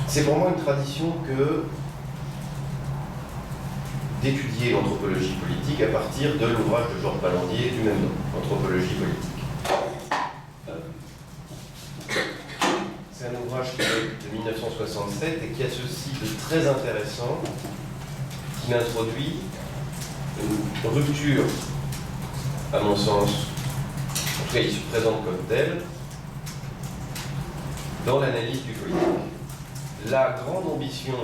C'est pour moi une tradition que d'étudier l'anthropologie politique à partir de l'ouvrage de Georges Balandier du même nom, Anthropologie politique. C'est un ouvrage qui date de 1967 et qui a ceci de très intéressant, qui introduit une rupture, à mon sens, en tout cas il se présente comme tel, dans l'analyse du politique. La grande ambition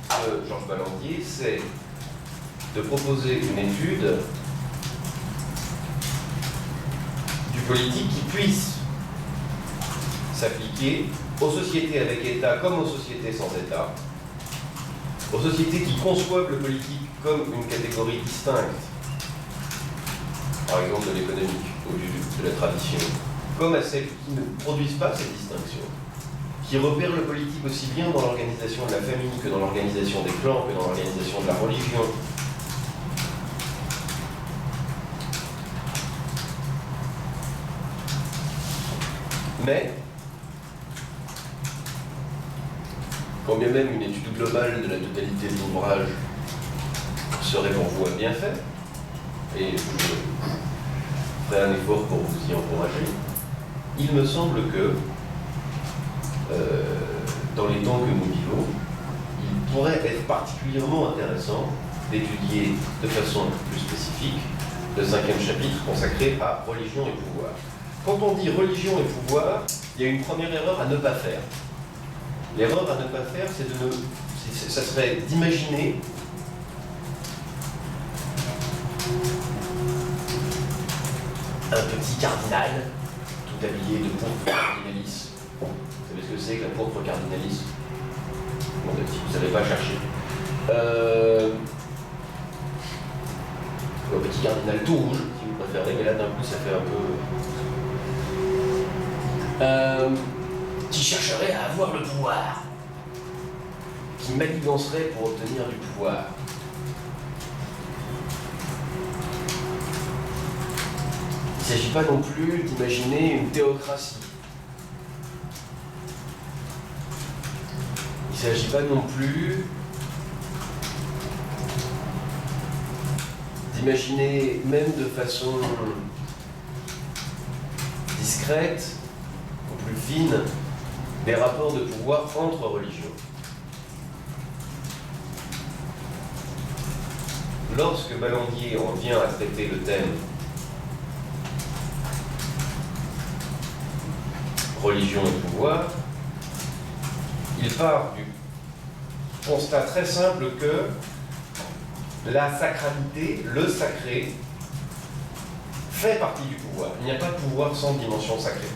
de Georges Balandier, c'est de proposer une étude du politique qui puisse s'appliquer aux sociétés avec État comme aux sociétés sans État, aux sociétés qui conçoivent le politique comme une catégorie distincte, par exemple de l'économique ou de la tradition, comme à celles qui ne produisent pas cette distinction, qui repèrent le politique aussi bien dans l'organisation de la famille que dans l'organisation des clans, que dans l'organisation de la religion. Mais, quand bien même une étude globale de la totalité de l'ouvrage serait pour vous un bienfait, et je ferai un effort pour vous y encourager, il me semble que, dans les temps que nous vivons, il pourrait être particulièrement intéressant d'étudier de façon plus spécifique le 5e chapitre consacré à religion et pouvoir. Quand on dit religion et pouvoir, il y a une première erreur à ne pas faire. L'erreur à ne pas faire, ça serait d'imaginer un petit cardinal, tout habillé de pourpre cardinalis. Vous savez ce que c'est que la pourpre cardinalis? Bon, si vous ne savez pas chercher. Un petit cardinal tout rouge, si vous préférez, mais là d'un coup ça fait un peu... qui chercherait à avoir le pouvoir, qui manigancerait pour obtenir du pouvoir. Il ne s'agit pas non plus d'imaginer une théocratie. Il ne s'agit pas non plus d'imaginer, même de façon discrète, ou plus fine, des rapports de pouvoir entre religions. Lorsque Balandier en vient à traiter le thème religion et pouvoir, il part du constat très simple que la sacralité, le sacré, fait partie du pouvoir. Il n'y a pas de pouvoir sans dimension sacrée.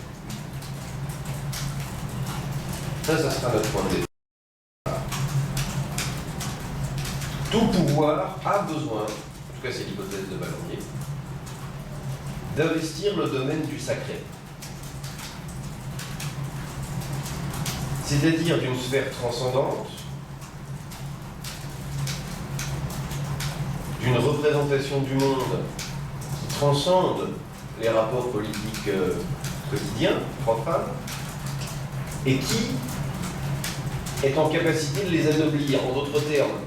Ça sera notre point de départ. Tout pouvoir a besoin, en tout cas c'est l'hypothèse de Balandier, d'investir le domaine du sacré. C'est-à-dire d'une sphère transcendante, d'une représentation du monde qui transcende les rapports politiques quotidiens, profanes, et qui est en capacité de les anoblir. En d'autres termes,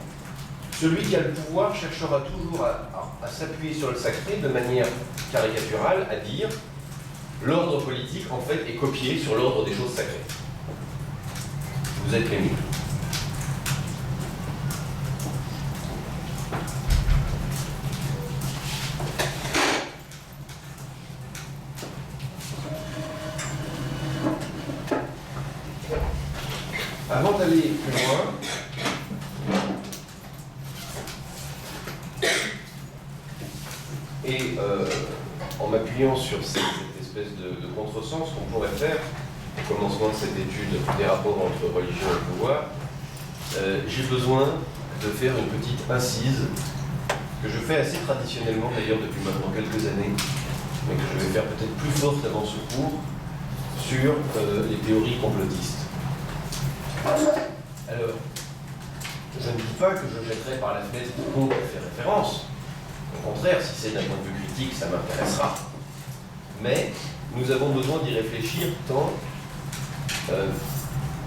celui qui a le pouvoir cherchera toujours à s'appuyer sur le sacré de manière caricaturale, à dire l'ordre politique en fait est copié sur l'ordre des choses sacrées. Vous êtes les mieux. Avant d'aller plus loin, et en m'appuyant sur cette espèce de contresens qu'on pourrait faire au commencement de cette étude des rapports entre religion et pouvoir, j'ai besoin de faire une petite incise que je fais assez traditionnellement d'ailleurs depuis maintenant quelques années, mais que je vais faire peut-être plus forte avant ce cours, sur les théories complotistes. Alors, je ne dis pas que je jetterai par la fenêtre quiconque fait référence. Au contraire, si c'est d'un point de vue critique, ça m'intéressera. Mais nous avons besoin d'y réfléchir tant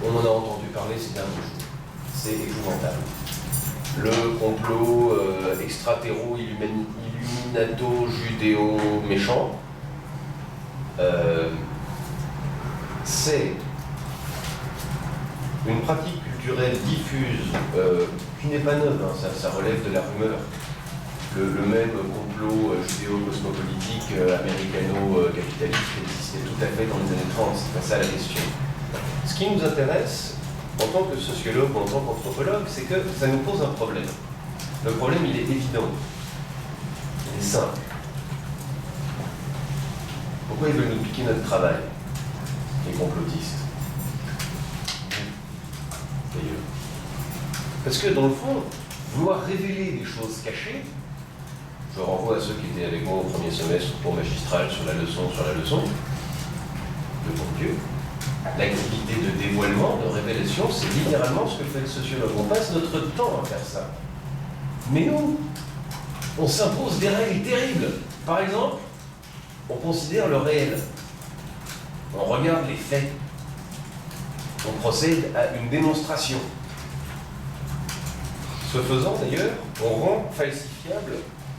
On en a entendu parler ces derniers jours. C'est épouvantable. Le complot extraterro-illuminato-judéo-méchant, c'est une pratique culturelle diffuse qui n'est pas neuve, hein, ça relève de la rumeur. Le même complot judéo-cosmopolitique américano-capitaliste existait tout à fait dans les années 30, c'est pas ça la question. Ce qui nous intéresse, en tant que sociologue ou en tant qu'anthropologue, c'est que ça nous pose un problème. Le problème, il est évident. Il est simple. Pourquoi ils veulent nous piquer notre travail, les complotistes? D'ailleurs. Parce que, dans le fond, vouloir révéler des choses cachées, je renvoie à ceux qui étaient avec moi au premier semestre pour magistral sur la leçon, de bon Dieu. L'activité de dévoilement, de révélation, c'est littéralement ce que fait le sociologue. On passe notre temps à faire ça. Mais nous, on s'impose des règles terribles. Par exemple, on considère le réel. On regarde les faits. On procède à une démonstration. Ce faisant, d'ailleurs, on rend falsifiable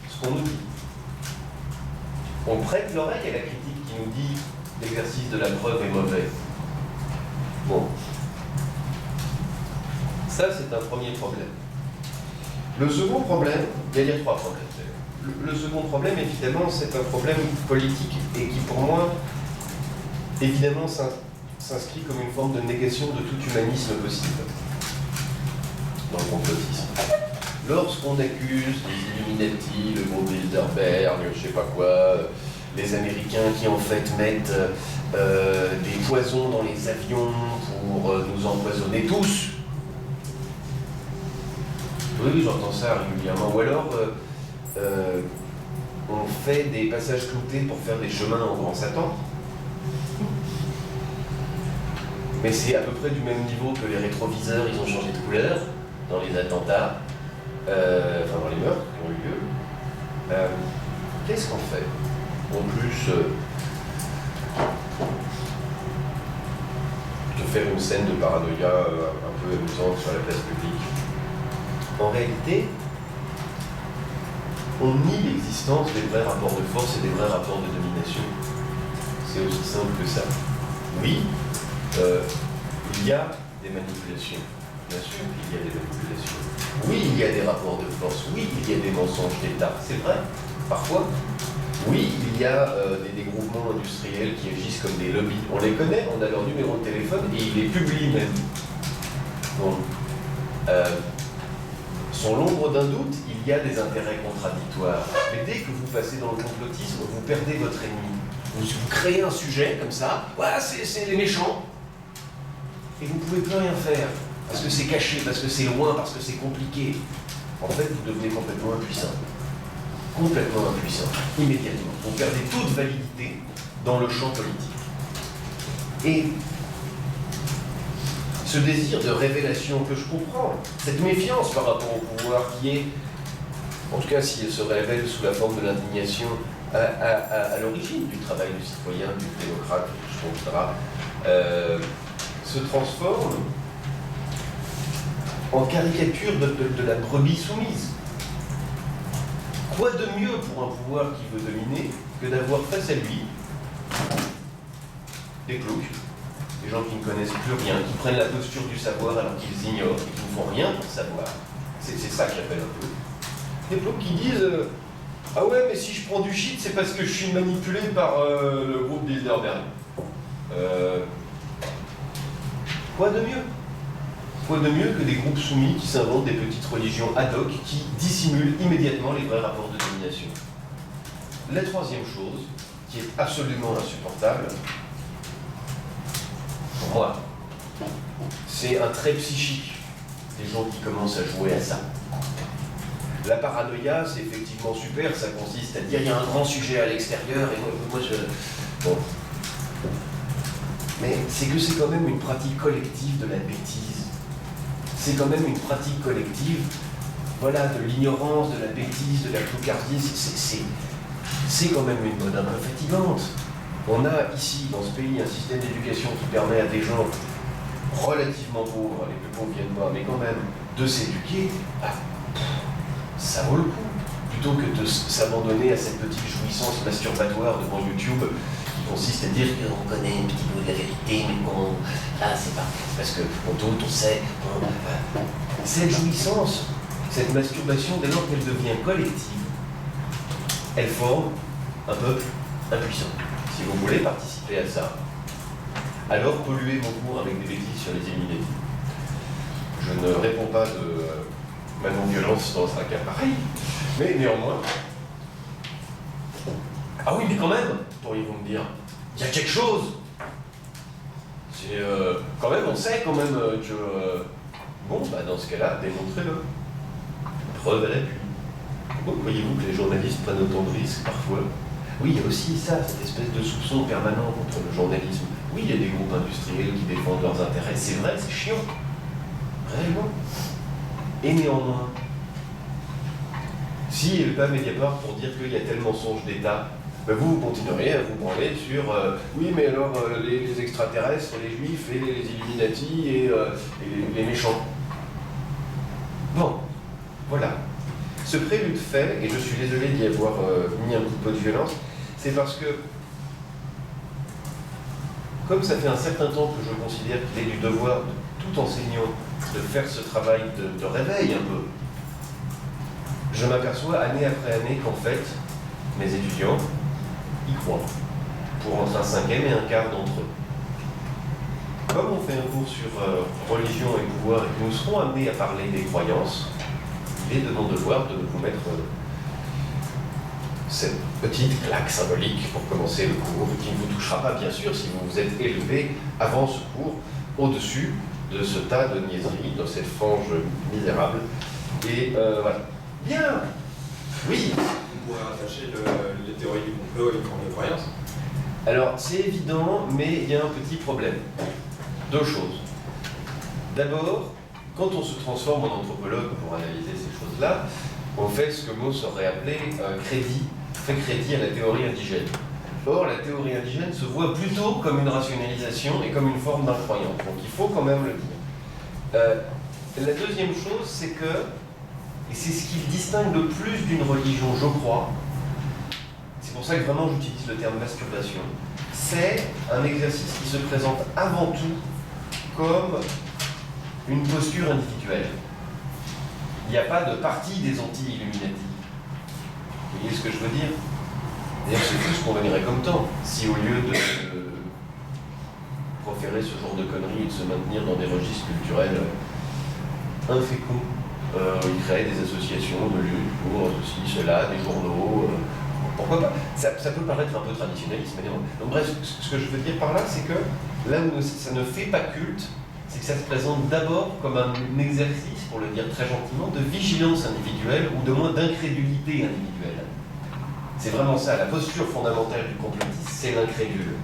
ce qu'on nous dit. On prête l'oreille à la critique qui nous dit l'exercice de la preuve est mauvais. Bon. Ça, c'est un premier problème. Le second problème, il y a trois problèmes. Le second problème, évidemment, c'est un problème politique et qui, pour moi, évidemment, s'inscrit comme une forme de négation de tout humanisme possible dans le complotisme. Lorsqu'on accuse les Illuminati, le groupe Bilderberg, je sais pas quoi, les Américains qui en fait mettent des poisons dans les avions pour nous empoisonner tous. Oui, j'entends ça régulièrement. Ou alors, on fait des passages cloutés pour faire des chemins au Grand Satan. Mais c'est à peu près du même niveau que les rétroviseurs, ils ont changé de couleur dans les attentats, enfin dans les meurtres qui ont eu lieu. Qu'est-ce qu'on fait? En plus, de faire une scène de paranoïa un peu amusante sur la place publique. En réalité, on nie l'existence des vrais rapports de force et des vrais rapports de domination. C'est aussi simple que ça. Oui, il y a des manipulations. Bien sûr qu'il y a des manipulations. Oui, il y a des rapports de force. Oui, il y a des mensonges d'État. C'est vrai, parfois. Oui, il y a des groupements industriels qui agissent comme des lobbies. On les connaît, on a leur numéro de téléphone et ils les publient même. Donc, sans l'ombre d'un doute, il y a des intérêts contradictoires. Mais dès que vous passez dans le complotisme, vous perdez votre ennemi. Vous créez un sujet comme ça, voilà, c'est les méchants. Et vous ne pouvez plus rien faire. Parce que c'est caché, parce que c'est loin, parce que c'est compliqué. En fait, vous devenez complètement impuissant. Complètement impuissant, immédiatement. Vous perdez toute validité dans le champ politique. Et ce désir de révélation que je comprends, cette méfiance par rapport au pouvoir qui est, en tout cas si elle se révèle sous la forme de l'indignation à l'origine du travail du citoyen, du démocrate, etc., se transforme en caricature de la brebis soumise. Quoi de mieux pour un pouvoir qui veut dominer que d'avoir face à lui des ploucs, des gens qui ne connaissent plus rien, qui prennent la posture du savoir alors qu'ils ignorent et qui ne font rien pour savoir. C'est ça que j'appelle un peu. Des ploucs qui disent ah ouais, mais si je prends du shit, c'est parce que je suis manipulé par le groupe Bilderberg. Quoi de mieux? Quoi de mieux que des groupes soumis qui s'inventent des petites religions ad hoc qui dissimulent immédiatement les vrais rapports de domination? La troisième chose, qui est absolument insupportable, pour moi, c'est un trait psychique des gens qui commencent à jouer à ça. La paranoïa, c'est effectivement super, ça consiste à dire il y a un grand sujet à l'extérieur et moi je... Bon. Mais c'est que c'est quand même une pratique collective de la bêtise. C'est quand même une pratique collective, voilà, de l'ignorance, de la bêtise, de la clocardise. C'est quand même une mode un peu fatigante. On a ici, dans ce pays, un système d'éducation qui permet à des gens relativement pauvres, les plus pauvres viennent pas, mais quand même, de s'éduquer, bah, ça vaut le coup. Plutôt que de s'abandonner à cette petite jouissance masturbatoire devant YouTube qui consiste à dire qu'on connaît un petit peu de la vérité, mais qu'on... Ah, c'est pas... Parce qu'on doute, on sait... Cette jouissance, cette masturbation, dès lors qu'elle devient collective, elle forme un peuple impuissant. Si vous voulez participer à ça, alors polluez mon cours avec des bêtises sur les Illuminati. Je ne réponds pas de ma non-violence dans un cas pareil, mais néanmoins... Ah oui, mais quand même, pourriez-vous me dire, il y a quelque chose. C'est... quand même, on sait quand même que... Bon, bah dans ce cas-là, démontrez-le. Preuve à l'appui. Pourquoi croyez-vous que les journalistes prennent autant de risques parfois? Oui, il y a aussi ça, cette espèce de soupçon permanent contre le journalisme. Oui, il y a des groupes industriels qui défendent leurs intérêts, c'est vrai, c'est chiant. Réellement. Et néanmoins, s'il n'y avait pas Mediapart pour dire qu'il y a tel mensonge d'État, ben vous continueriez à vous branler sur oui, mais alors les extraterrestres, les juifs et les Illuminati et les méchants. Bon, voilà. Ce prélude fait, et je suis désolé d'y avoir mis un petit peu de violence, c'est parce que, comme ça fait un certain temps que je considère qu'il est du devoir de tout enseignant de faire ce travail de réveil un peu, je m'aperçois année après année qu'en fait, mes étudiants y croient, pour entre un cinquième et un quart d'entre eux. Comme on fait un cours sur religion et pouvoir et que nous serons amenés à parler des croyances, il est de mon devoir de vous mettre cette petite claque symbolique pour commencer le cours, qui ne vous touchera pas bien sûr si vous vous êtes élevé avant ce cours au-dessus de ce tas de niaiseries, dans cette fange misérable. Et voilà. Bien. Oui. On pourrait rattacher les théories du complot à une forme de croyance. Alors, c'est évident, mais il y a un petit problème. Deux choses. D'abord, quand on se transforme en anthropologue pour analyser ces choses-là, on fait ce que Mauss aurait appelé fait crédit à la théorie indigène. Or, la théorie indigène se voit plutôt comme une rationalisation et comme une forme d'incroyance. Donc, il faut quand même le dire. La deuxième chose, c'est que, et c'est ce qui le distingue le plus d'une religion, je crois, c'est pour ça que vraiment j'utilise le terme masturbation, c'est un exercice qui se présente avant tout comme une posture individuelle. Il n'y a pas de parti des anti-Illuminati. Vous voyez ce que je veux dire? D'ailleurs, c'est tout ce qu'on verrait comme temps, si au lieu de proférer ce genre de conneries et de se maintenir dans des registres culturels inféconds, ils créaient des associations de lutte pour ceci, cela, des journaux, pourquoi pas? Ça peut paraître un peu traditionnaliste, mais non. Donc bref, ce que je veux dire par là, c'est que là où ça ne fait pas culte, c'est que ça se présente d'abord comme un exercice, pour le dire très gentiment, de vigilance individuelle ou de moins d'incrédulité individuelle. C'est vraiment ça, la posture fondamentale du complotiste, c'est l'incrédule.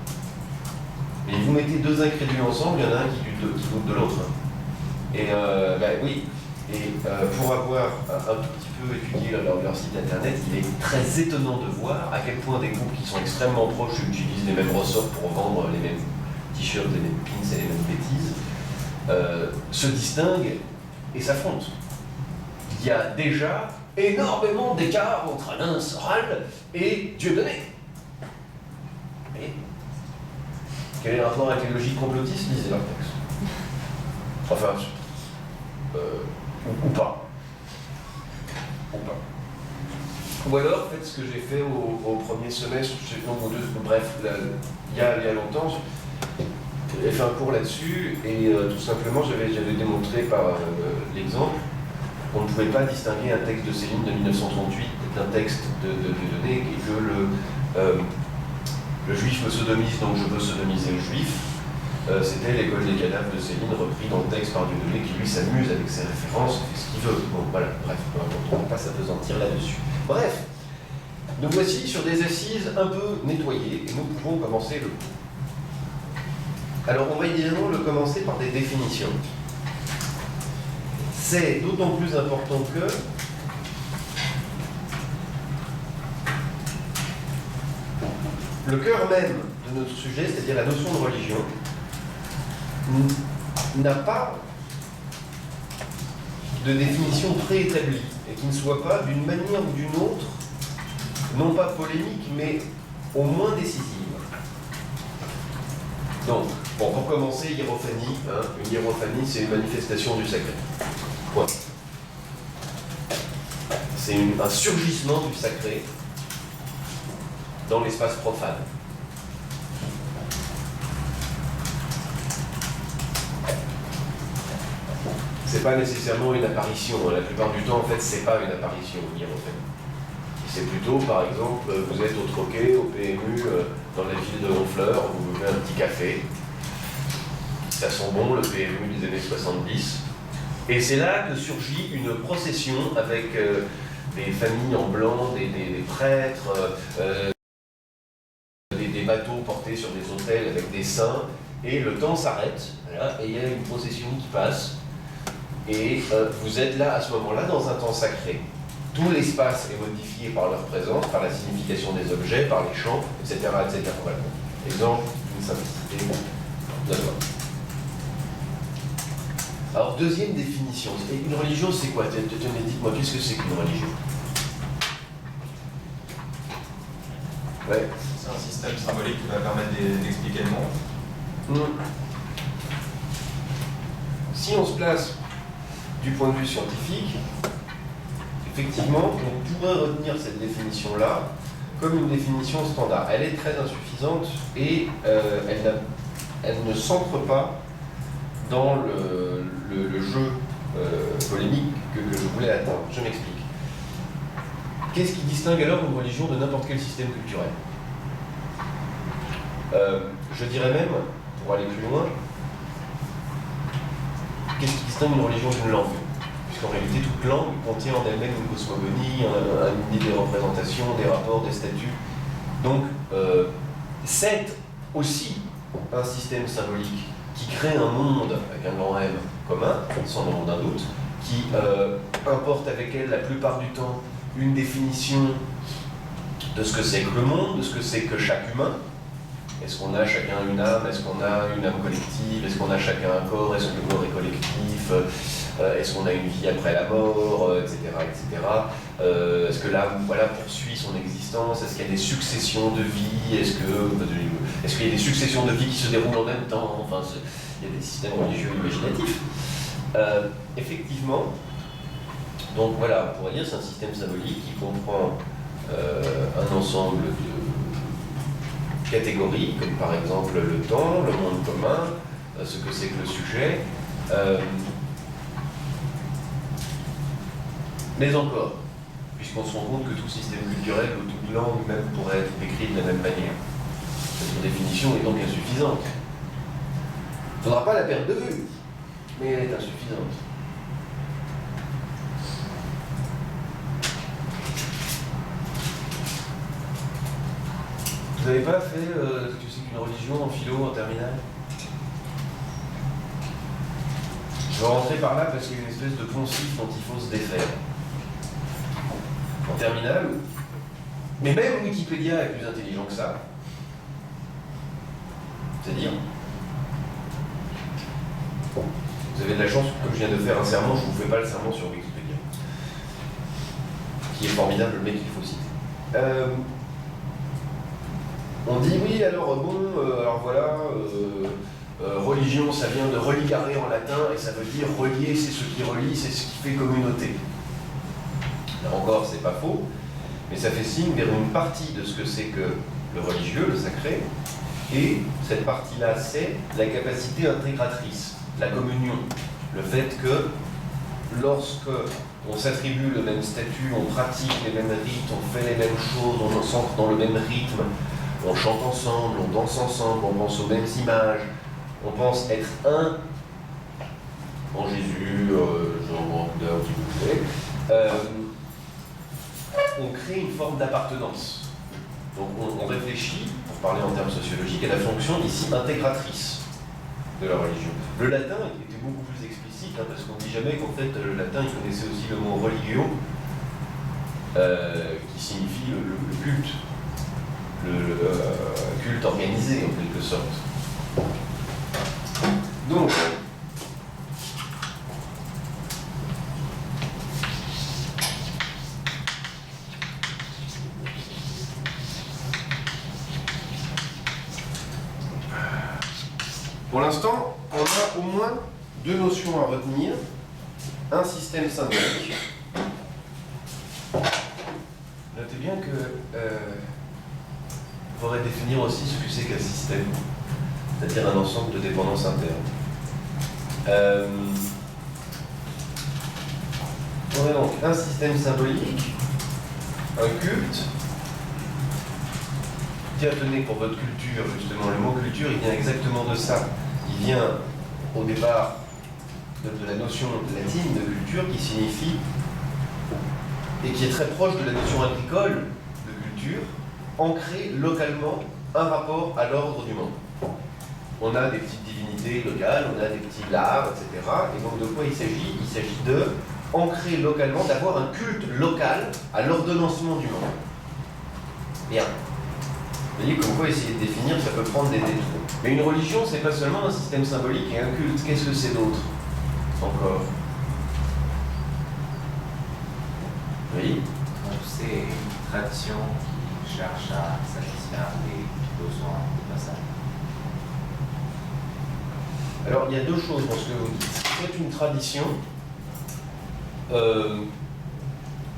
Mais vous mettez deux incrédules ensemble, il y en a un qui doute de l'autre. Et oui, et pour avoir un tout petit peu étudié leur site internet, il est très étonnant de voir à quel point des groupes qui sont extrêmement proches utilisent les mêmes ressorts pour vendre les mêmes t-shirts, les mêmes pins et les mêmes bêtises, se distinguent et s'affrontent. Il y a déjà énormément d'écart entre Alain Soral et Dieudonné. Et quel est le rapport avec les logiques complotistes? Lisez leur texte. Enfin, ou pas. Ou pas. Ou alors, faites ce que j'ai fait au premier semestre, bref, il y a longtemps, j'avais fait un cours là-dessus, et tout simplement, j'avais démontré par l'exemple qu'on ne pouvait pas distinguer un texte de Céline de 1938 d'un texte de Dieudonné, et que le juif me sodomise, donc je veux sodomiser le juif. C'était l'école des cadavres de Céline, repris dans le texte par Dieudonné, qui lui s'amuse avec ses références, fait ce qu'il veut. Bon, voilà, bref, on ne va pas s'apesantir là-dessus. Bref, nous voici sur des assises un peu nettoyées, et nous pouvons commencer le cours. Alors, on va évidemment le commencer par des définitions. C'est d'autant plus important que le cœur même de notre sujet, c'est-à-dire la notion de religion, n'a pas de définition préétablie et qui ne soit pas d'une manière ou d'une autre, non pas polémique, mais au moins décisive. Donc, bon, pour commencer, hiérophanie. Une hiérophanie, c'est une manifestation du sacré. Point. C'est un surgissement du sacré dans l'espace profane. C'est pas nécessairement une apparition. La plupart du temps, en fait, c'est pas une apparition, une hiérophanie. C'est plutôt, par exemple, vous êtes au troquet, au PMU, dans la ville de Honfleur, vous buvez un petit café. Ça sent bon, le PMU des années 70. Et c'est là que surgit une procession avec des familles en blanc, des prêtres, des bateaux portés sur des autels avec des saints. Et le temps s'arrête, voilà, et il y a une procession qui passe. Et vous êtes là, à ce moment-là, dans un temps sacré. Tout l'espace est modifié par leur présence, par la signification des objets, par les chants, etc. etc. Voilà. Exemple d'une simplicité d'accord. Alors, deuxième définition. Une religion, c'est quoi? Tenez, dites-moi, qu'est-ce que c'est qu'une religion? Ouais. C'est un système symbolique qui va permettre d'expliquer le monde. Si on se place du point de vue scientifique, effectivement, on pourrait retenir cette définition-là comme une définition standard. Elle est très insuffisante et elle ne s'ancre pas dans le jeu polémique que je voulais atteindre. Je m'explique. Qu'est-ce qui distingue alors une religion de n'importe quel système culturel? Je dirais même, pour aller plus loin, qu'est-ce qui distingue une religion d'une langue? Puisqu'en réalité, toute langue contient en elle-même une cosmogonie, une idée de représentation, des rapports, des statuts. Donc, c'est aussi un système symbolique qui crée un monde, avec un grand M commun, sans aucun doute, qui importe avec elle la plupart du temps une définition de ce que c'est que le monde, de ce que c'est que chaque humain. Est-ce qu'on a chacun une âme? Est-ce qu'on a une âme collective? Est-ce qu'on a chacun un corps? Est-ce que le corps est collectif? Est-ce qu'on a une vie après la mort? Etc. etc. Est-ce que l'âme poursuit son existence? Est-ce qu'il y a des successions de vie? Est-ce qu'il y a des successions de vie qui se déroulent en même temps? Enfin, il y a des systèmes religieux imaginatifs. Effectivement, donc voilà, on pourrait dire que c'est un système symbolique qui comprend un ensemble de catégories, comme par exemple le temps, le monde commun, ce que c'est que le sujet. Mais encore, puisqu'on se rend compte que tout système culturel ou toute langue même pourrait être décrit de la même manière. Cette définition est donc insuffisante. Il ne faudra pas la perdre de vue, mais elle est insuffisante. Vous n'avez pas fait ce que c'est qu'une religion en philo, en terminale? Je vais rentrer par là parce qu'il y a une espèce de poncif dont il faut se défaire. En terminale, mais même Wikipédia est plus intelligent que ça. C'est-à-dire, vous avez de la chance, comme je viens de faire un serment, je ne vous fais pas le serment sur Wikipédia. Qui est formidable, le mec qu'il faut citer. On dit oui, alors bon, alors voilà, religion, ça vient de religare en latin, et ça veut dire relier, c'est ce qui relie, c'est ce qui fait communauté. Là encore, c'est pas faux, mais ça fait signe vers une partie de ce que c'est que le religieux, le sacré, et cette partie-là, c'est la capacité intégratrice, la communion, le fait que lorsque on s'attribue le même statut, on pratique les mêmes rites, on fait les mêmes choses, on s'ancre dans le même rythme, on chante ensemble, on danse ensemble, on pense aux mêmes images, on pense être un en Jésus, Jean, Bouddha, qui vous voulez, on crée une forme d'appartenance. Donc on réfléchit, pour parler en termes sociologiques, à la fonction ici intégratrice de la religion. Le latin était beaucoup plus explicite, parce qu'on ne dit jamais qu'en fait le latin il connaissait aussi le mot religio, qui signifie le culte. Le culte organisé en quelque sorte. Donc, deux notions à retenir, un système symbolique. Notez bien que il faudrait définir aussi ce que c'est qu'un système, c'est-à-dire un ensemble de dépendances internes. On a donc un système symbolique, un culte. Tiens, tenez, pour votre culture, justement, le mot culture, il vient exactement de ça. Il vient au départ de la notion latine de culture qui signifie, et qui est très proche de la notion agricole de culture, ancrer localement un rapport à l'ordre du monde. On a des petites divinités locales, on a des petits lards, etc. Et donc de quoi il s'agit? Il s'agit de ancrer localement, d'avoir un culte local à l'ordonnancement du monde. Bien. Vous voyez comme quoi essayer de définir, ça peut prendre des détours. Mais une religion, c'est pas seulement un système symbolique et un culte. Qu'est-ce que c'est d'autre encore? Oui. Donc c'est une tradition qui cherche à satisfaire les besoins des passages. Alors, il y a deux choses dans ce que vous dites. C'est une tradition,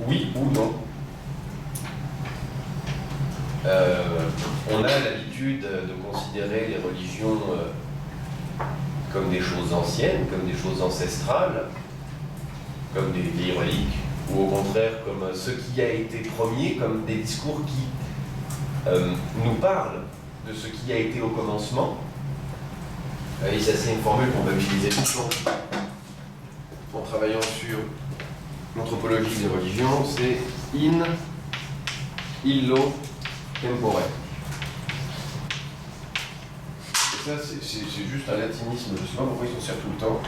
oui ou non. On a l'habitude de considérer les religions comme des choses anciennes, comme des choses ancestrales, comme des vieilles reliques, ou au contraire comme ce qui a été premier, comme des discours qui nous parlent de ce qui a été au commencement. Et ça, c'est une formule qu'on va utiliser tout le temps en travaillant sur l'anthropologie des religions, c'est in illo tempore. Et ça, c'est juste un latinisme, je ne sais pas pourquoi ils s'en servent tout le temps,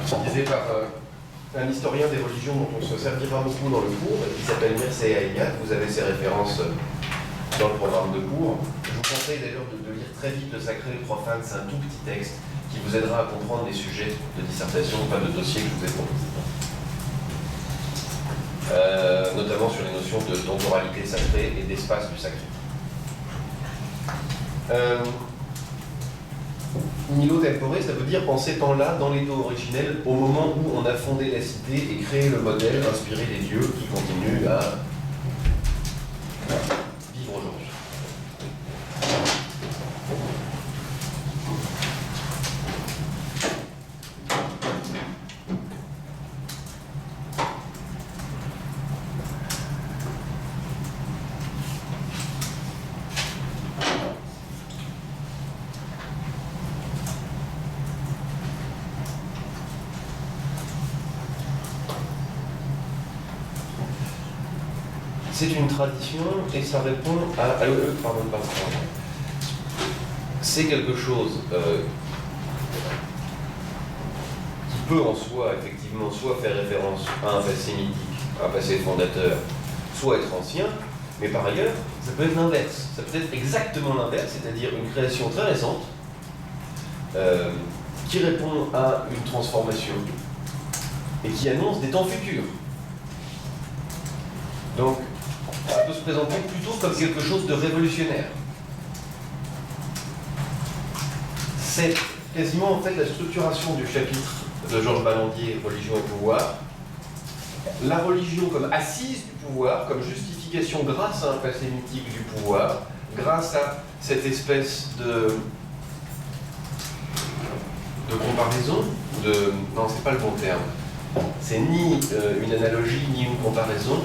utilisé par un historien des religions dont on se servira beaucoup dans le cours, qui s'appelle Mircea Eliade. Vous avez ses références dans le programme de cours. Je vous conseille d'ailleurs de lire très vite Le Sacré et le Profane, c'est un tout petit texte qui vous aidera à comprendre les sujets de dissertation, pas de dossier que je vous ai proposé. Notamment sur les notions de temporalité sacrée et d'espace du sacré. Nihilo tempore, ça veut dire en ces temps-là, dans l'état originel, au moment où on a fondé la cité et créé le modèle inspiré des dieux qui continuent à vivre aujourd'hui. C'est une tradition et ça répond à... pardon. C'est quelque chose qui peut en soi, effectivement, soit faire référence à un passé mythique, à un passé fondateur, soit être ancien, mais par ailleurs, ça peut être l'inverse. Ça peut être exactement l'inverse, c'est-à-dire une création très récente qui répond à une transformation et qui annonce des temps futurs. Donc, ça peut se présenter plutôt comme quelque chose de révolutionnaire. C'est quasiment en fait la structuration du chapitre de Georges Ballandier, Religion et pouvoir. La religion comme assise du pouvoir, comme justification grâce à un passé mythique du pouvoir, grâce à cette espèce de comparaison, non, c'est pas le bon terme. C'est ni une analogie, ni une comparaison.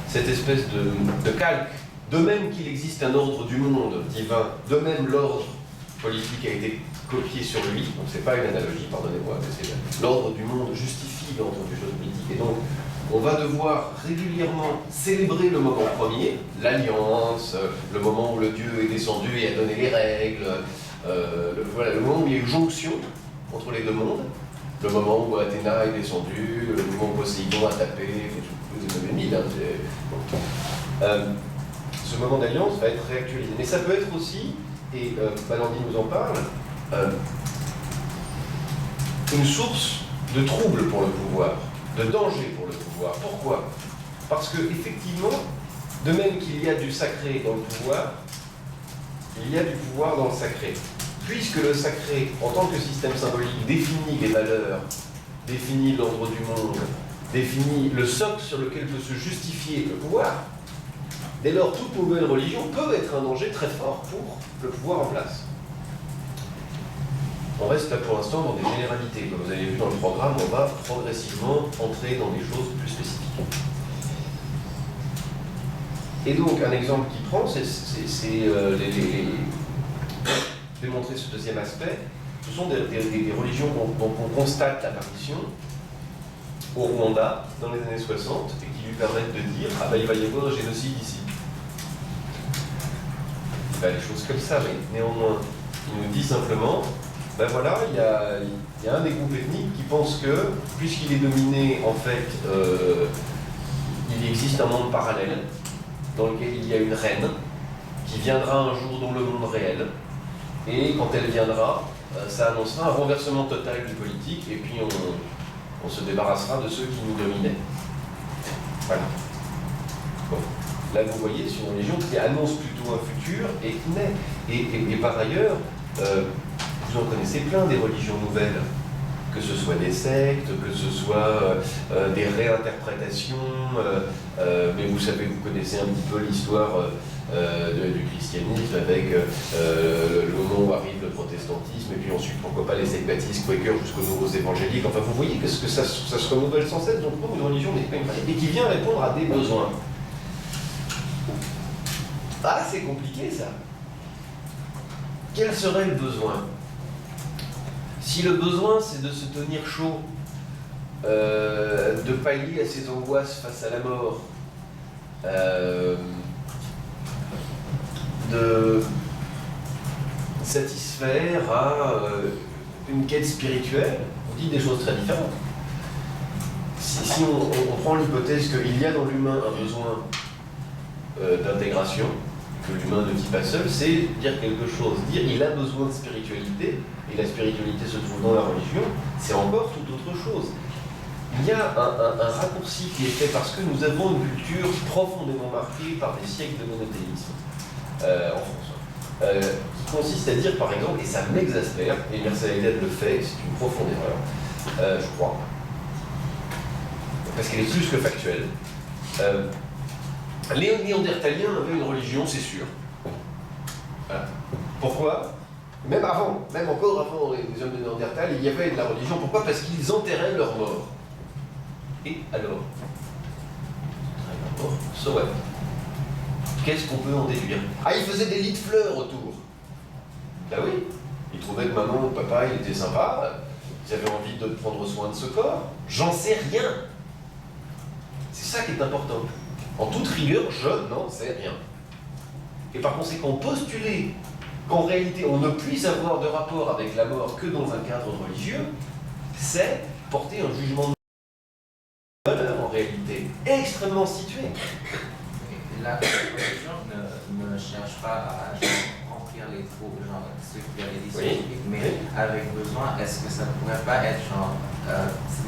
Cette espèce de calque, de même qu'il existe un ordre du monde divin, de même l'ordre politique a été copié sur lui, donc c'est pas une analogie, pardonnez-moi, mais c'est l'ordre du monde justifie l'ordre du jeu politique, et donc on va devoir régulièrement célébrer le moment premier, l'alliance, le moment où le dieu est descendu et a donné les règles, le moment où il y a eu jonction entre les deux mondes, le moment où Athéna est descendue, le moment où Poséidon a tapé, vous avez mis là. Ce moment d'alliance va être réactualisé. Mais ça peut être aussi, et Ballandier nous en parle, une source de trouble pour le pouvoir, de danger pour le pouvoir. Pourquoi? Parce que effectivement, de même qu'il y a du sacré dans le pouvoir, il y a du pouvoir dans le sacré. puisque le sacré, en tant que système symbolique, définit les valeurs, définit l'ordre du monde, définit le socle sur lequel peut se justifier le pouvoir, dès lors, toute nouvelle religion peut être un danger très fort pour le pouvoir en place. On reste là pour l'instant dans des généralités. Comme vous avez vu dans le programme, on va progressivement entrer dans des choses plus spécifiques. Et donc, un exemple qui prend, c'est démontrer ce deuxième aspect. Ce sont des religions dont on constate l'apparition au Rwanda dans les années 60 et qui lui permettent de dire « Ah ben il va y avoir un génocide ici ». Ben, des choses comme ça, mais néanmoins, il nous dit simplement ben voilà, il y a un des groupes ethniques qui pense que, puisqu'il est dominé, en fait, il existe un monde parallèle dans lequel il y a une reine qui viendra un jour dans le monde réel, et quand elle viendra, ça annoncera un renversement total du politique, et puis on se débarrassera de ceux qui nous dominaient. Voilà. Bon. Là, vous voyez, c'est une religion qui annonce plutôt un futur et qui naît. Et par ailleurs, vous en connaissez plein des religions nouvelles, que ce soit des sectes, que ce soit des réinterprétations, mais vous savez, vous connaissez un petit peu l'histoire du christianisme avec le moment où arrive le protestantisme, et puis ensuite, pourquoi pas les sectes baptistes, quakers, jusqu'aux nouveaux évangéliques. Enfin, vous voyez que ça se renouvelle sans cesse, donc non, une religion n'est pas une pratique, et qui vient répondre à des besoins. Ah, c'est compliqué ça. Quel serait le besoin? Si le besoin c'est de se tenir chaud, de pallier à ses angoisses face à la mort, de satisfaire à une quête spirituelle, on dit des choses très différentes. Si on prend l'hypothèse qu'il y a dans l'humain un besoin d'intégration, que l'humain ne vit pas seul, c'est dire quelque chose. Dire il a besoin de spiritualité, et la spiritualité se trouve dans la religion, c'est encore tout autre chose. Il y a un raccourci qui est fait parce que nous avons une culture profondément marquée par des siècles de monothéisme en France, qui consiste à dire par exemple, et ça m'exaspère, et Mircea Eliade le fait, c'est une profonde erreur, je crois, parce qu'elle est plus que factuelle. Les Néandertaliens avaient une religion, c'est sûr. Voilà. Pourquoi? Même encore avant les hommes de Néandertal, il y avait de la religion. Pourquoi? Parce qu'ils enterraient leurs morts. Et alors? So what? Qu'est-ce qu'on peut en déduire? Ah, ils faisaient des lits de fleurs autour. Ben oui, ils trouvaient que maman ou papa, il était sympa, ils avaient envie de prendre soin de ce corps. J'en sais rien. C'est ça qui est important. En toute rigueur, je n'en sais rien. Et par conséquent, postuler qu'en réalité on ne puisse avoir de rapport avec la mort que dans un cadre religieux, c'est porter un jugement de valeur en réalité extrêmement situé. La religion ne cherche pas à remplir les trous, genre ceux qui avaient dit scientifiques, mais avec besoin, est-ce que ça pourrait pas être genre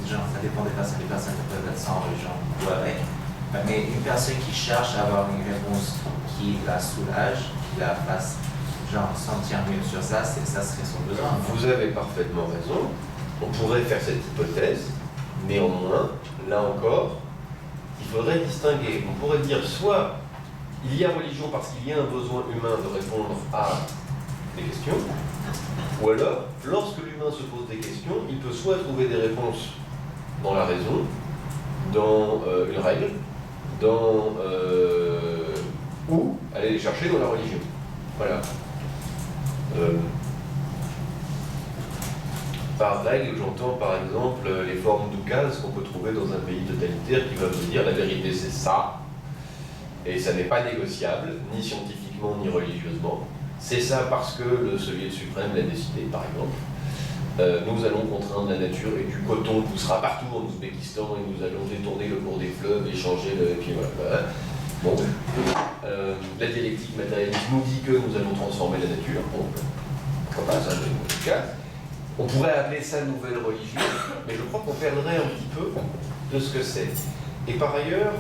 ça dépend des personnes qui peuvent être sans religion ou avec. Mais une personne qui cherche à avoir une réponse qui la soulage, qui la fasse genre sentir mieux sur ça, ça serait son besoin. Vous avez parfaitement raison. On pourrait faire cette hypothèse. Néanmoins, là encore, il faudrait distinguer. On pourrait dire soit il y a religion parce qu'il y a un besoin humain de répondre à des questions, ou alors, lorsque l'humain se pose des questions, il peut soit trouver des réponses dans la raison, dans une règle, ou aller les chercher dans la religion. Voilà. Par règle, j'entends par exemple les formes d'oukase qu'on peut trouver dans un pays totalitaire qui va vous dire la vérité c'est ça, et ça n'est pas négociable, ni scientifiquement ni religieusement. C'est ça parce que le Soviet suprême l'a décidé, par exemple. Nous allons contraindre la nature et du coton poussera partout en Ouzbékistan et nous allons détourner le cours des fleuves et changer le... Et puis voilà. Bon. La dialectique matérialiste nous dit que nous allons transformer la nature. Bon, pourquoi pas, ça le cas. On pourrait appeler ça nouvelle religion, mais je crois qu'on perdrait un petit peu de ce que c'est. Et par ailleurs,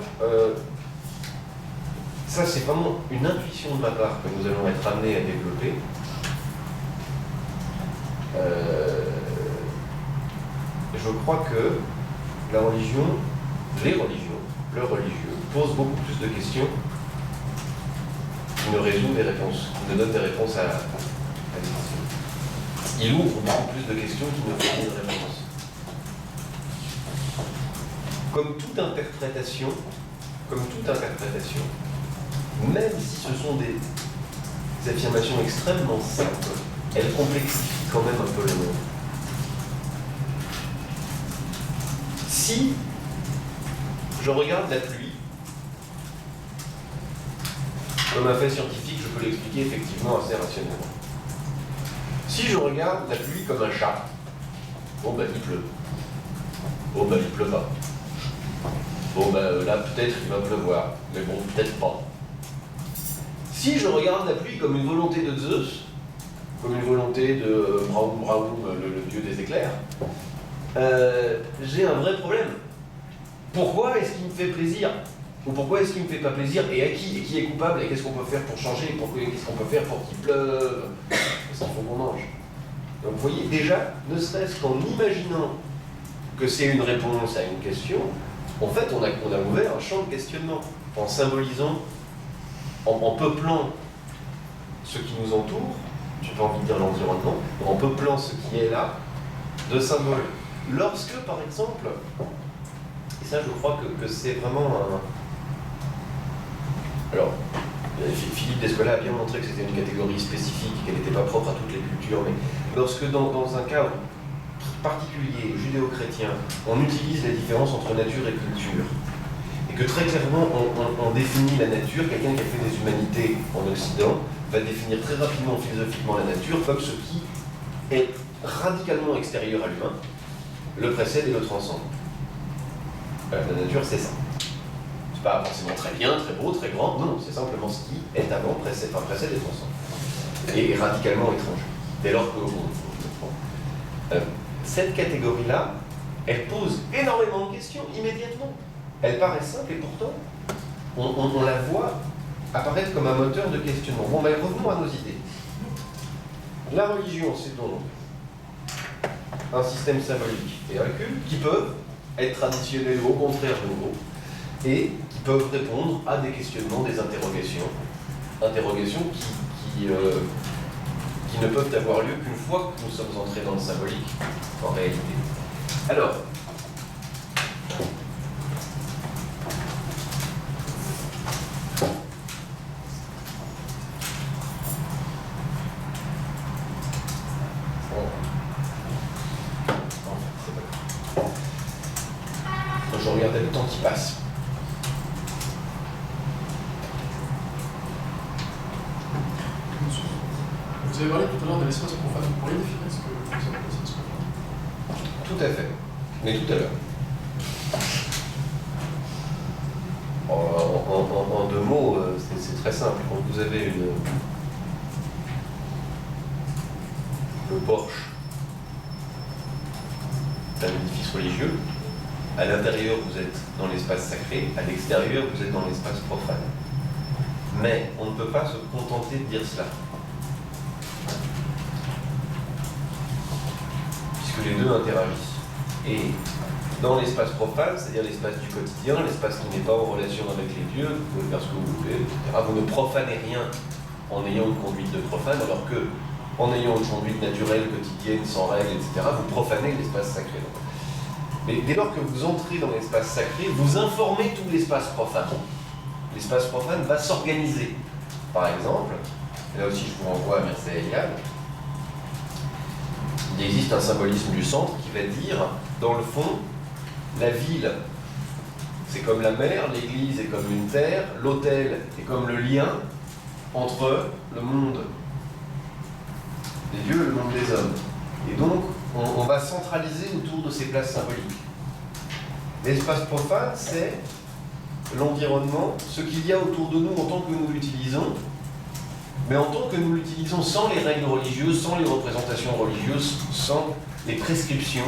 ça c'est vraiment une intuition de ma part que nous allons être amenés à développer. je crois que la religion, les religions, le religieux, pose beaucoup plus de questions qu'il ne résout des réponses, qu'il ne donne des réponses à des questions. Il ouvre beaucoup plus de questions qu'il ne fournit de réponses. Comme toute interprétation, même si ce sont des affirmations extrêmement simples, elles complexifient quand même un peu le monde. Si je regarde la pluie, comme un fait scientifique, je peux l'expliquer effectivement assez rationnellement. Si je regarde la pluie comme un chat, bon ben il pleut. Bon ben il pleut pas. Bon ben là peut-être il va pleuvoir, mais bon peut-être pas. Si je regarde la pluie comme une volonté de Zeus, comme une volonté de Braum, le dieu des éclairs, j'ai un vrai problème. Pourquoi est-ce qu'il me fait plaisir? Ou pourquoi est-ce qu'il ne me fait pas plaisir? Et à qui? Et qui est coupable? Et qu'est-ce qu'on peut faire pour changer? Qu'est-ce qu'on peut faire pour qu'il pleuve? Qu'est-ce qu'il faut qu'on mange? Donc vous voyez, déjà, ne serait-ce qu'en imaginant que c'est une réponse à une question, en fait, on a ouvert un champ de questionnement, en symbolisant, en peuplant ce qui nous entoure, j'ai pas envie de dire l'environnement, mais en peuplant ce qui est là, de symboles. Lorsque, par exemple, et ça je crois que c'est vraiment un... Alors, Philippe Descola a bien montré que c'était une catégorie spécifique, qu'elle n'était pas propre à toutes les cultures, mais lorsque dans un cadre particulier, judéo-chrétien, on utilise la différence entre nature et culture, et que très clairement on définit la nature, quelqu'un qui a fait des humanités en Occident va définir très rapidement, philosophiquement la nature comme ce qui est radicalement extérieur à l'humain, le précède et le transcende. La nature, c'est ça. C'est pas forcément très bien, très beau, très grand, non, c'est simplement ce qui est avant, précède et transcende. Et radicalement étranger. Dès lors que cette catégorie-là, elle pose énormément de questions immédiatement. Elle paraît simple et pourtant, on la voit apparaître comme un moteur de questionnement. Bon, mais revenons à nos idées. La religion, c'est donc un système symbolique et un culte qui peuvent être traditionnels ou au contraire nouveaux, et qui peuvent répondre à des questionnements, des interrogations qui ne peuvent avoir lieu qu'une fois que nous sommes entrés dans le symbolique, en réalité. Alors, je regardais le temps qui passe. Vous avez parlé tout à l'heure de l'espace profane. Vous pourriez définir ce que c'est l'espace profane? Tout à fait, mais tout à l'heure. En deux mots, c'est très simple. Quand vous avez le porche d'un édifice religieux, à l'intérieur vous êtes dans l'espace sacré, à l'extérieur vous êtes dans l'espace profane. Mais on ne peut pas se contenter de dire cela. Puisque les deux interagissent. Et dans l'espace profane, c'est-à-dire l'espace du quotidien, l'espace qui n'est pas en relation avec les dieux, vous pouvez faire ce que vous voulez, etc. Vous ne profanez rien en ayant une conduite de profane, alors que en ayant une conduite naturelle, quotidienne, sans règles, etc., vous profanez l'espace sacré. Mais dès lors que vous entrez dans l'espace sacré, vous informez tout l'espace profane. L'espace profane va s'organiser. Par exemple, et là aussi je vous renvoie à Mircea Eliade, il existe un symbolisme du centre qui va dire, dans le fond, la ville, c'est comme la mer, l'église est comme une terre, l'autel est comme le lien entre le monde des dieux et le monde des hommes. Et donc, on va centraliser autour de ces places symboliques. L'espace profane, c'est l'environnement, ce qu'il y a autour de nous en tant que nous l'utilisons, mais en tant que nous l'utilisons sans les règles religieuses, sans les représentations religieuses, sans les prescriptions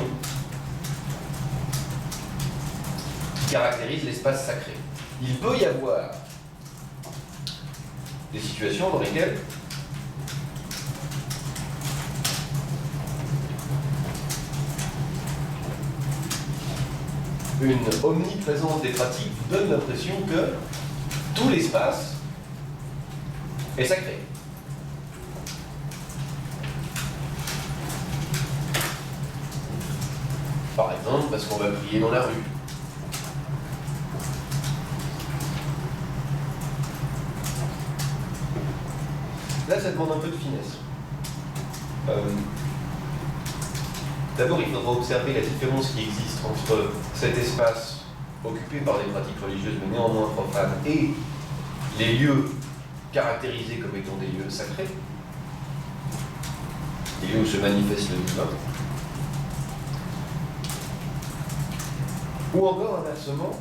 qui caractérisent l'espace sacré. Il peut y avoir des situations dans lesquelles une omniprésence des pratiques vous donne l'impression que tout l'espace est sacré. Par exemple, parce qu'on va prier dans la rue. Là, ça demande un peu de finesse. D'abord, il faudra observer la différence qui existe entre cet espace occupé par des pratiques religieuses mais néanmoins profanes et les lieux caractérisés comme étant des lieux sacrés, des lieux où se manifeste le divin. Ou encore, inversement,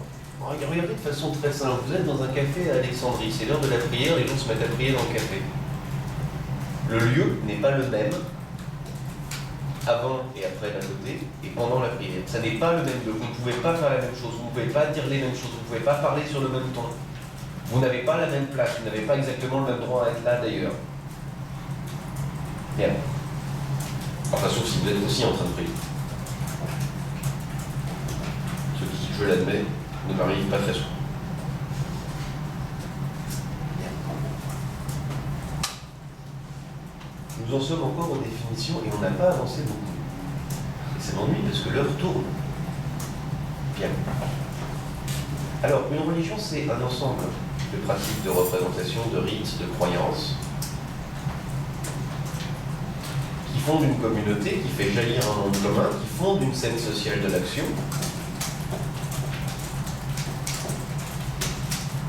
regardez de façon très simple, vous êtes dans un café à Alexandrie, c'est l'heure de la prière, les gens se mettent à prier dans le café. Le lieu n'est pas le même avant et après d'un côté, et pendant la prière. Ça n'est pas le même lieu, vous ne pouvez pas faire la même chose, vous ne pouvez pas dire les mêmes choses, vous ne pouvez pas parler sur le même ton. Vous n'avez pas la même place, vous n'avez pas exactement le même droit à être là d'ailleurs. Bien. Enfin, sauf si vous êtes aussi en train de prier. Ce qui, je l'admets, ne m'arrive pas très souvent. Nous en sommes encore aux définitions et on n'a pas avancé beaucoup. Et ça m'ennuie parce que l'heure tourne. Bien. Alors, une religion, c'est un ensemble de pratiques, de représentations, de rites, de croyances qui fondent une communauté, qui fait jaillir un monde commun, qui fondent une scène sociale de l'action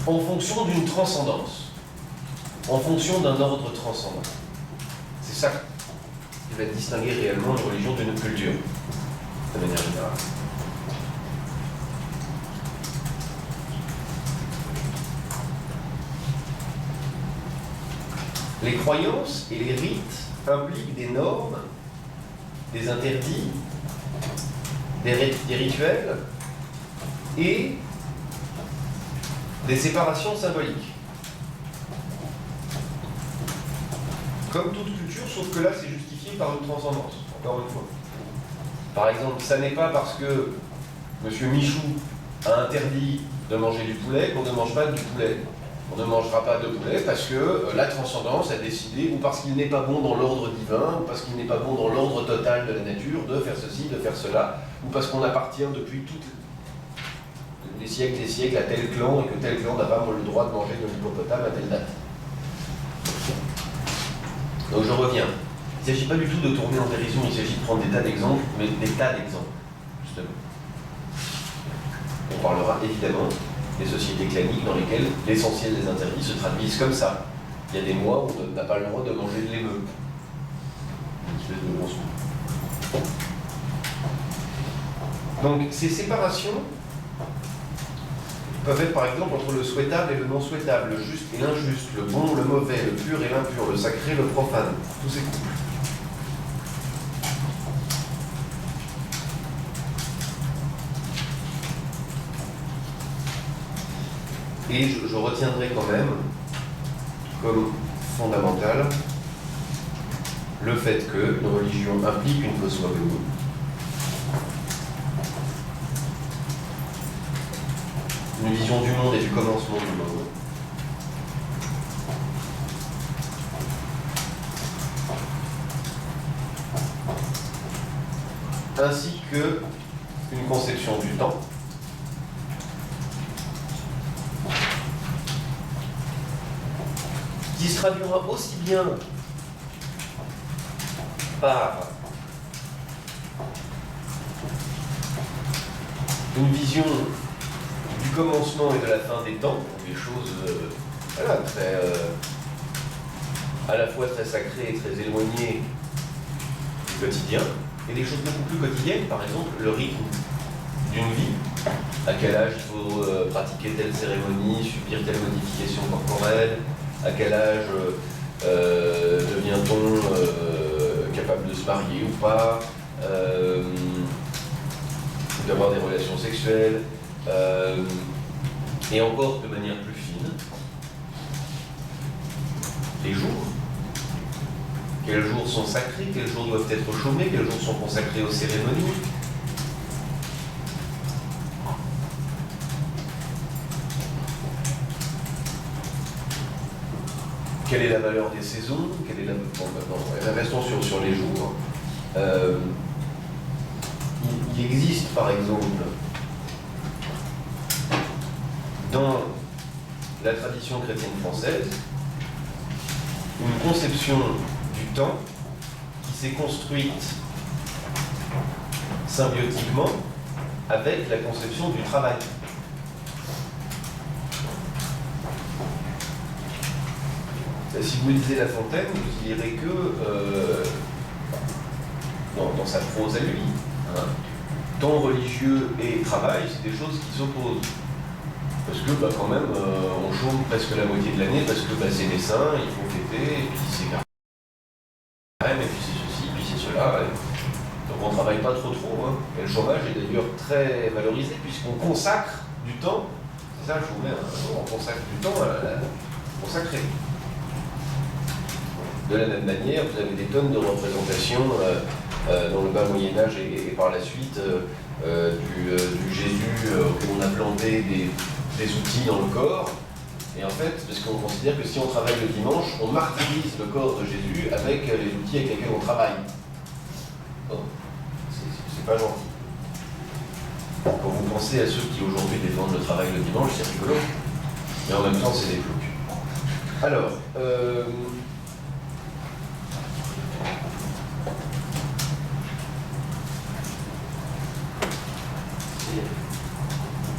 en fonction d'une transcendance, en fonction d'un ordre transcendant. C'est ça qui va distinguer réellement une religion d'une culture, de manière générale. Les croyances et les rites impliquent des normes, des interdits, des rituels et des séparations symboliques. Comme toute culture, sauf que là, c'est justifié par une transcendance, encore une fois. Par exemple, ça n'est pas parce que M. Michou a interdit de manger du poulet qu'on ne mange pas du poulet. On ne mangera pas de poulet parce que la transcendance a décidé, ou parce qu'il n'est pas bon dans l'ordre divin, ou parce qu'il n'est pas bon dans l'ordre total de la nature, de faire ceci, de faire cela, ou parce qu'on appartient depuis des siècles à tel clan, et que tel clan n'a pas le droit de manger de l'hippopotame à telle date. Donc je reviens. Il ne s'agit pas du tout de tourner en dérision, il s'agit de prendre des tas d'exemples, mais des tas d'exemples, justement. On parlera évidemment des sociétés claniques dans lesquelles l'essentiel des interdits se traduisent comme ça. Il y a des mois où on n'a pas le droit de manger de l'émeu. Une espèce de grosse coupe. Donc ces séparations peuvent être par exemple entre le souhaitable et le non souhaitable, le juste et l'injuste, le bon, le mauvais, le pur et l'impur, le sacré, le profane, tous ces couples. Et je retiendrai quand même comme fondamental le fait qu'une religion implique une cosmogonie, une vision du monde et du commencement du monde, ainsi qu'une conception du temps, qui se traduira aussi bien par une vision du commencement et de la fin des temps, des choses voilà, très, à la fois très sacrées et très éloignées du quotidien, et des choses beaucoup plus quotidiennes, par exemple le rythme d'une vie, à quel âge il faut pratiquer telle cérémonie, subir telle modification corporelle, à quel âge devient-on capable de se marier ou pas, d'avoir des relations sexuelles, et encore de manière plus fine, les jours. Quels jours sont sacrés, quels jours doivent être chômés, quels jours sont consacrés aux cérémonies. quelle est la valeur des saisons, quelle est la... Bon, maintenant, restons sur les jours. Il existe, par exemple, dans la tradition chrétienne française, une conception du temps qui s'est construite symbiotiquement avec la conception du travail. Si vous lisez La Fontaine, vous direz que, dans sa prose à lui, hein, temps religieux et travail, c'est des choses qui s'opposent. Parce que quand même, on chôme presque la moitié de l'année, parce que c'est les saints, il faut fêter, et puis c'est carême, et puis c'est ceci, et puis c'est cela. Donc on ne travaille pas trop. Hein. Et le chômage est d'ailleurs très valorisé, puisqu'on consacre du temps, c'est ça le chômage, hein, on consacre du temps à la consacrer. De la même manière, vous avez des tonnes de représentations dans le bas Moyen-Âge et par la suite du Jésus auquel on a planté des outils dans le corps. Et en fait, parce qu'on considère que si on travaille le dimanche, on martyrise le corps de Jésus avec les outils avec lesquels on travaille. Bon, c'est pas gentil. Quand vous pensez à ceux qui aujourd'hui défendent le travail le dimanche, c'est rigolo. Mais en même temps, c'est des ploucs. Alors,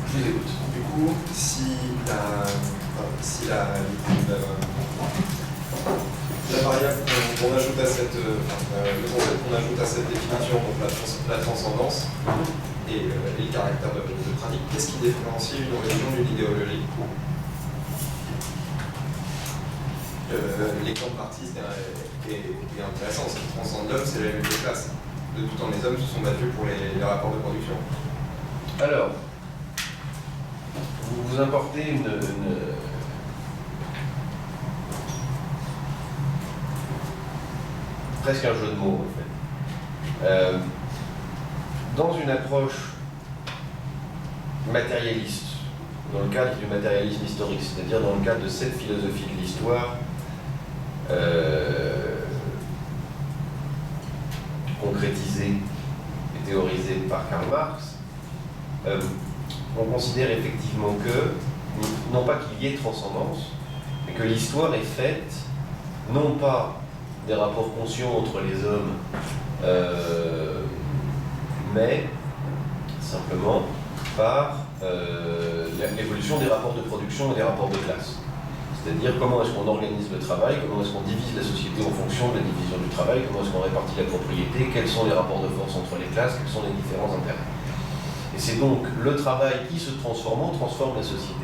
je vous écoute. Du coup, si la variable qu'on ajoute à cette, le concept qu'on ajoute à cette définition, donc la transcendance et le caractère de pratique, qu'est-ce qui différencie une religion d'une idéologie? L'exemple d'artiste est intéressant, ce qui transcende l'homme, c'est la lutte des classes. De tout temps, les hommes se sont battus pour les rapports de production. Alors, vous importez presque un jeu de mots, en fait. Dans une approche matérialiste, dans le cadre du matérialisme historique, c'est-à-dire dans le cadre de cette philosophie de l'histoire concrétisée et théorisée par Karl Marx, on considère effectivement que, non pas qu'il y ait transcendance, mais que l'histoire est faite, non pas des rapports conscients entre les hommes, mais simplement par l'évolution des rapports de production et des rapports de classe. C'est-à-dire comment est-ce qu'on organise le travail, comment est-ce qu'on divise la société en fonction de la division du travail, comment est-ce qu'on répartit la propriété, quels sont les rapports de force entre les classes, quels sont les différents intérêts. Et c'est donc le travail qui, se transformant, transforme la société.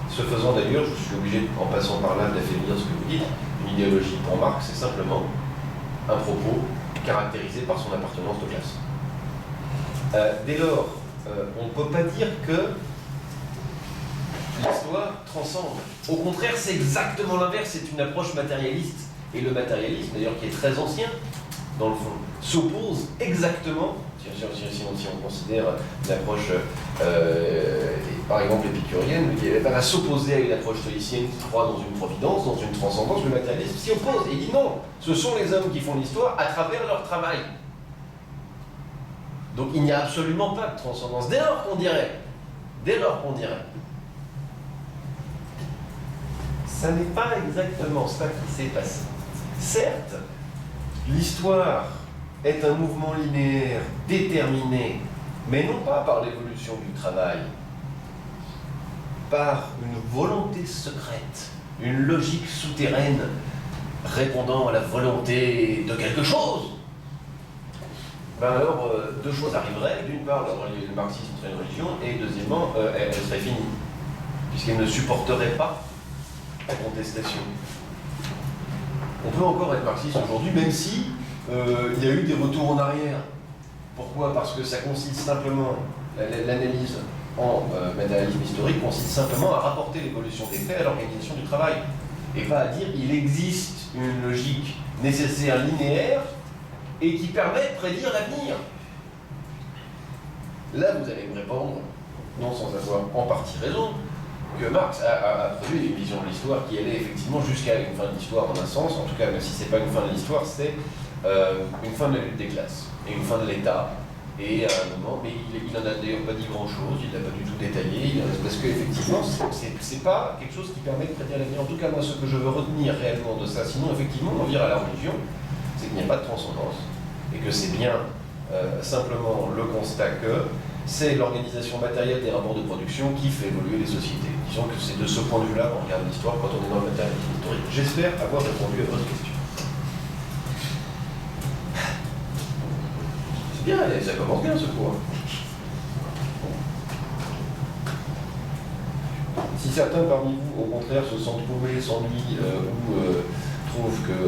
Ce faisant d'ailleurs, je suis obligé, en passant par là, d'affaiblir ce que vous dites, une idéologie pour Marx, c'est simplement un propos caractérisé par son appartenance de classe. Dès lors, on ne peut pas dire que l'histoire transcende. Au contraire, c'est exactement l'inverse, c'est une approche matérialiste. Et le matérialisme, d'ailleurs, qui est très ancien, dans le fond, s'oppose exactement, si on considère l'approche, par exemple, épicurienne, elle va s'opposer à une approche stoïcienne qui croit dans une providence, dans une transcendance. Le matérialisme s'y oppose et dit non, ce sont les hommes qui font l'histoire à travers leur travail. Donc il n'y a absolument pas de transcendance. Dès lors qu'on dirait, ça n'est pas exactement ça qui s'est passé. Certes, l'histoire est un mouvement linéaire déterminé, mais non pas par l'évolution du travail, par une volonté secrète, une logique souterraine répondant à la volonté de quelque chose. Alors, deux choses arriveraient. D'une part, le marxisme serait une religion, et deuxièmement, elle serait finie, puisqu'elle ne supporterait pas la contestation. On peut encore être marxiste aujourd'hui, même si il y a eu des retours en arrière. Pourquoi? Parce que ça consiste simplement, l'analyse en matérialisme historique consiste simplement à rapporter l'évolution des faits à l'organisation du travail, et pas à dire il existe une logique nécessaire linéaire et qui permet de prédire l'avenir. Là, vous allez me répondre, non sans avoir en partie raison, que Marx a produit une vision de l'histoire qui allait effectivement jusqu'à une fin de l'histoire en un sens, en tout cas même si c'est pas une fin de l'histoire, c'est une fin de la lutte des classes et une fin de l'État. Et à un moment, mais il n'en a d'ailleurs pas dit grand-chose, il n'a pas du tout détaillé, parce qu'effectivement, c'est pas quelque chose qui permet de prêter à l'avenir. En tout cas, moi, ce que je veux retenir réellement de ça, sinon, effectivement, on vire à la religion, c'est qu'il n'y a pas de transcendance, et que c'est bien simplement le constat que c'est l'organisation matérielle des rapports de production qui fait évoluer les sociétés. Disons que c'est de ce point de vue-là qu'on regarde l'histoire quand on est dans le matérialisme historique. J'espère avoir répondu à votre question. C'est bien, ça commence bien ce cours. Si certains parmi vous, au contraire, se sentent paumés, s'ennuient ou trouvent que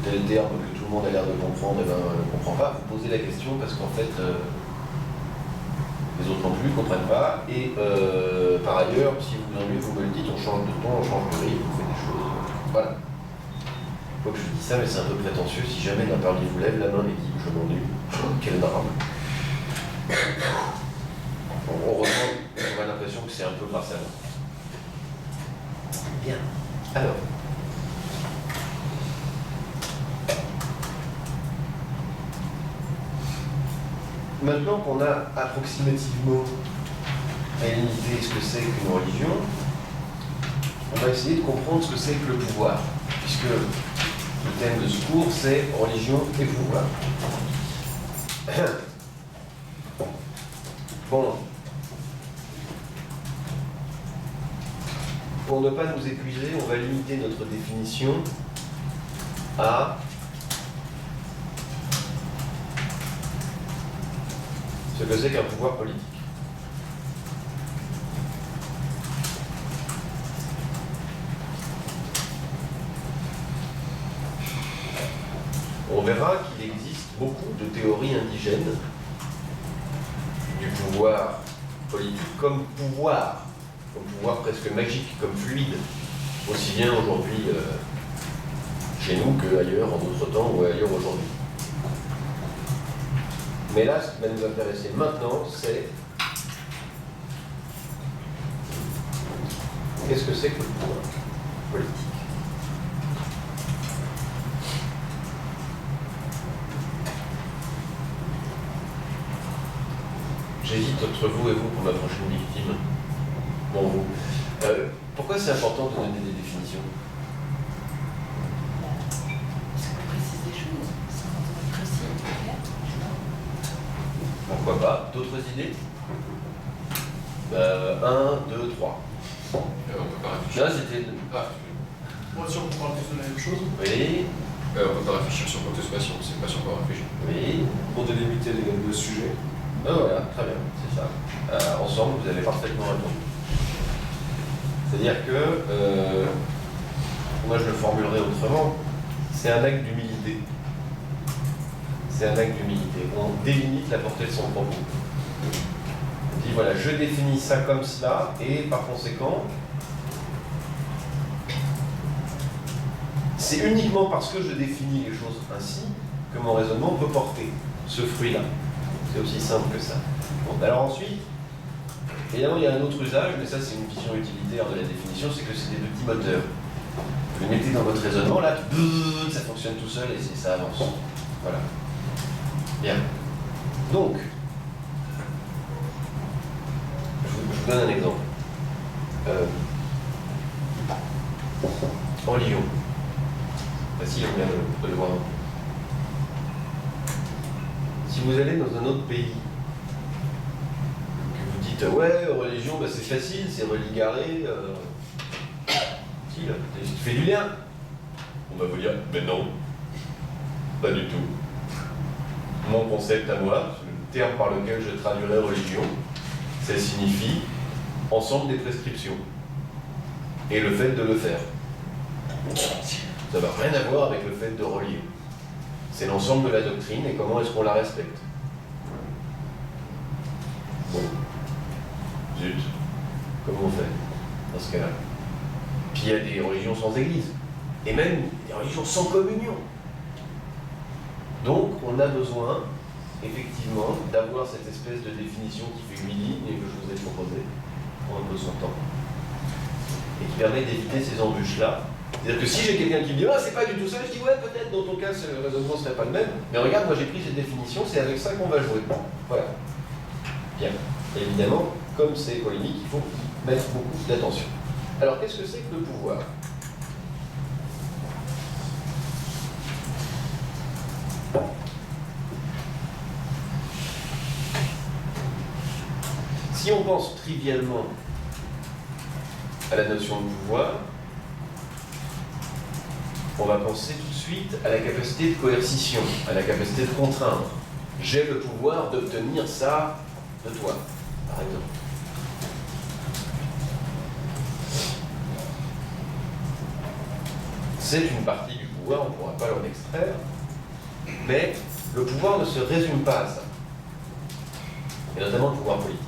tel terme que tout le monde a l'air de comprendre, ne comprend pas, vous posez la question parce qu'en fait, les autres non plus ne comprennent pas. Et par ailleurs, si vous vous ennuyez, vous me le dites, on change de ton, on change de rythme, on fait des choses. Voilà. Faut que je dis ça, mais c'est un peu prétentieux. Si jamais l'un parmi vous lève la main et dit je m'ennuie, quel drame. On a l'impression que c'est un peu grâce à nous. Bien. Alors. Maintenant qu'on a approximativement limité ce que c'est qu'une religion, on va essayer de comprendre ce que c'est que le pouvoir. Puisque le thème de ce cours, c'est religion et pouvoir. Bon. Pour ne pas nous épuiser, on va limiter notre définition à ce que c'est qu'un pouvoir politique. On verra qu'il existe beaucoup de théories indigènes du pouvoir politique comme pouvoir presque magique, comme fluide, aussi bien aujourd'hui chez nous qu'ailleurs en d'autres temps ou ailleurs aujourd'hui. Mais là, ce qui va nous intéresser maintenant, c'est qu'est-ce que c'est que le pouvoir politique ? J'hésite entre vous et vous pour ma prochaine victime. Bon, vous. Pourquoi c'est important de donner des définitions ? Ça précise des choses, ça rend précis, clair. Pourquoi pas ? D'autres idées ? 1, 2, 3. On peut pas réfléchir. Là, c'était... Pour être sûr qu'on parle tous de la même chose. Oui, On peut pas réfléchir sur contestation, c'est pas sur quoi réfléchir. oui. Pour délimiter le sujet. Voilà, très bien, c'est ça. Ensemble, vous avez parfaitement répondu. C'est-à-dire que, moi je le formulerai autrement, c'est un acte d'humilité. C'est un acte d'humilité. On délimite la portée de son propos. On dit voilà, je définis ça comme cela, et par conséquent, c'est uniquement parce que je définis les choses ainsi que mon raisonnement peut porter ce fruit-là. C'est aussi simple que ça. Bon, alors ensuite, évidemment, il y a un autre usage, mais ça c'est une vision utilitaire de la définition, c'est que c'est des petits moteurs. Vous le mettez dans votre raisonnement, là, ça fonctionne tout seul et ça avance. Voilà. Bien. Donc, je vous donne un exemple. Religion. Facile de le voir. Si vous allez dans un autre pays, que vous dites ouais, religion, bah, c'est facile, c'est religaré, tu fais du lien. On va vous dire, mais non, pas du tout. Mon concept à moi, le terme par lequel je traduirais religion, ça signifie ensemble des prescriptions et le fait de le faire. Ça n'a rien à voir avec le fait de relier. C'est l'ensemble de la doctrine et comment est-ce qu'on la respecte. Bon. Zut. Comment on fait dans ce cas-là? Puis il y a des religions sans église. Et même des religions sans communion. Donc on a besoin, effectivement, d'avoir cette espèce de définition qui fait 8 lignes et que je vous ai proposée. prend un peu son temps. Et qui permet d'éviter ces embûches-là. C'est-à-dire que si j'ai quelqu'un qui me dit « Ah, c'est pas du tout ça », je dis « Ouais, peut-être, dans ton cas, le raisonnement ne serait pas le même. Mais regarde, moi j'ai pris cette définition, c'est avec ça qu'on va jouer. » Voilà. Bien. Évidemment, comme c'est polémique, il faut y mettre beaucoup d'attention. Alors, qu'est-ce que c'est que le pouvoir ? Si on pense trivialement à la notion de pouvoir, on va penser tout de suite à la capacité de coercition, à la capacité de contraindre. J'ai le pouvoir d'obtenir ça de toi, par exemple. C'est une partie du pouvoir, on ne pourra pas l'en extraire, mais le pouvoir ne se résume pas à ça, et notamment le pouvoir politique.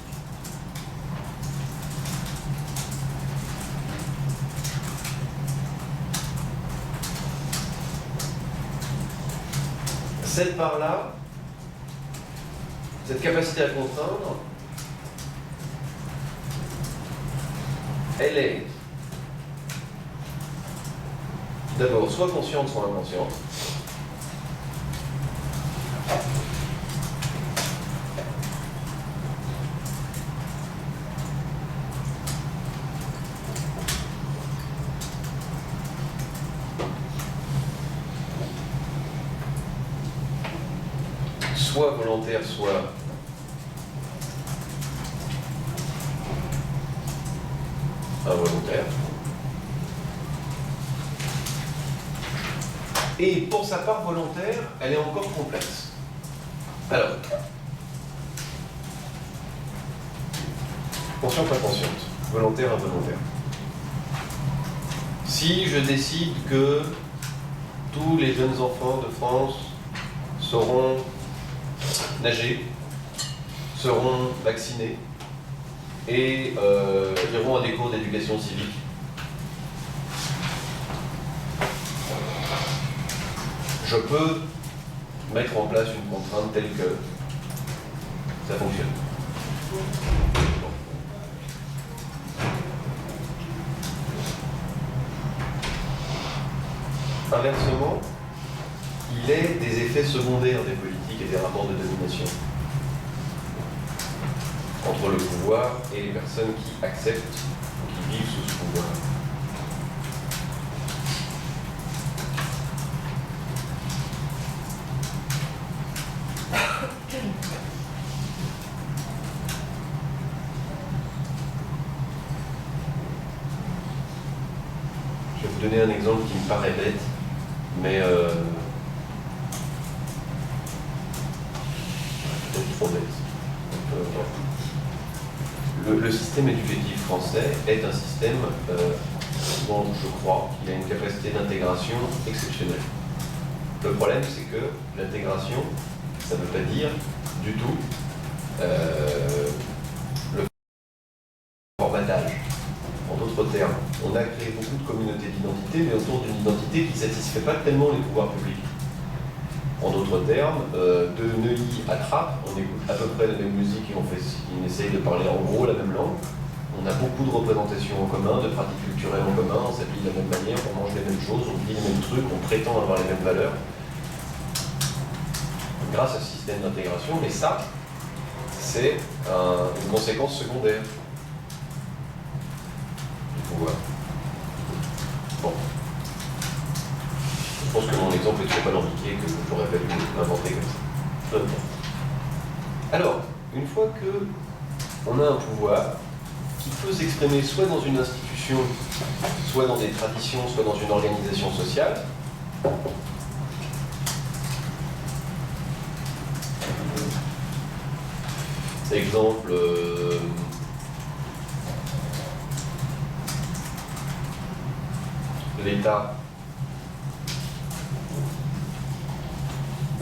Cette part-là, cette capacité à contraindre, elle est d'abord soit consciente, soit inconsciente. Soit volontaire, soit involontaire. Et pour sa part volontaire, elle est encore complexe. Alors, consciente, inconsciente, volontaire, involontaire. Si je décide que tous les jeunes enfants de France sauront nager, seront vaccinés et iront à des cours d'éducation civique, je peux mettre en place une contrainte telle que ça fonctionne. Inversement, il est des effets secondaires des politiques et des rapports de domination entre le pouvoir et les personnes qui acceptent ou qui vivent sous ce pouvoir. Je vais vous donner un exemple qui me paraît bête, mais peut-être trop bête. Le système éducatif français est un système dont je crois qu'il a une capacité d'intégration exceptionnelle. Le problème, c'est que l'intégration, ça ne veut pas dire du tout le formatage. En d'autres termes, on a créé beaucoup de communautés d'identité, mais autour d'une identité qui ne satisfait pas tellement les pouvoirs publics. En d'autres termes, de Neuilly à Trappes, on écoute à peu près la même musique et on essaye de parler en gros la même langue. On a beaucoup de représentations en commun, de pratiques culturelles en commun, on s'habille de la même manière, on mange les mêmes choses, on vit les mêmes trucs, on prétend avoir les mêmes valeurs. Grâce à ce système d'intégration, mais ça, c'est une conséquence secondaire du pouvoir. Bon. Je pense que mon exemple est trop alambiqué, que j'aurais pas dû l'inventer comme ça. Alors, une fois que on a un pouvoir qui peut s'exprimer soit dans une institution, soit dans des traditions, soit dans une organisation sociale, exemple, l'État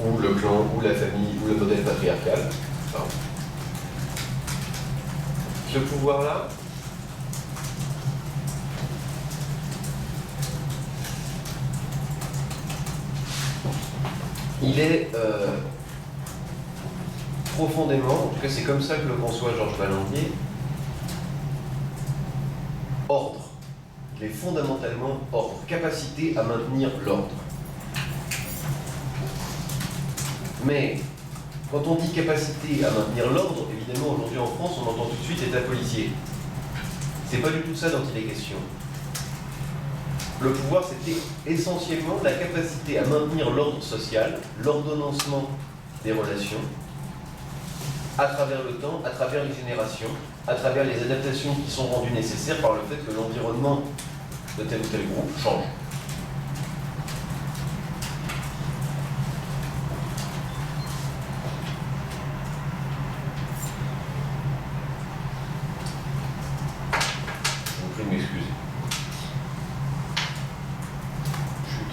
ou le clan, ou la famille, ou le modèle patriarcal. Pardon. Ce pouvoir-là, il est profondément, en tout cas c'est comme ça que le conçoit Georges Valandier, ordre. Il est fondamentalement ordre, capacité à maintenir l'ordre. Mais quand on dit capacité à maintenir l'ordre, évidemment aujourd'hui en France on entend tout de suite état policier. C'est pas du tout ça dont il est question. Le pouvoir, c'était essentiellement la capacité à maintenir l'ordre social, l'ordonnancement des relations, à travers le temps, à travers les générations, à travers les adaptations qui sont rendues nécessaires par le fait que l'environnement de tel ou tel groupe change. Je vous prie de m'excuser. Chut.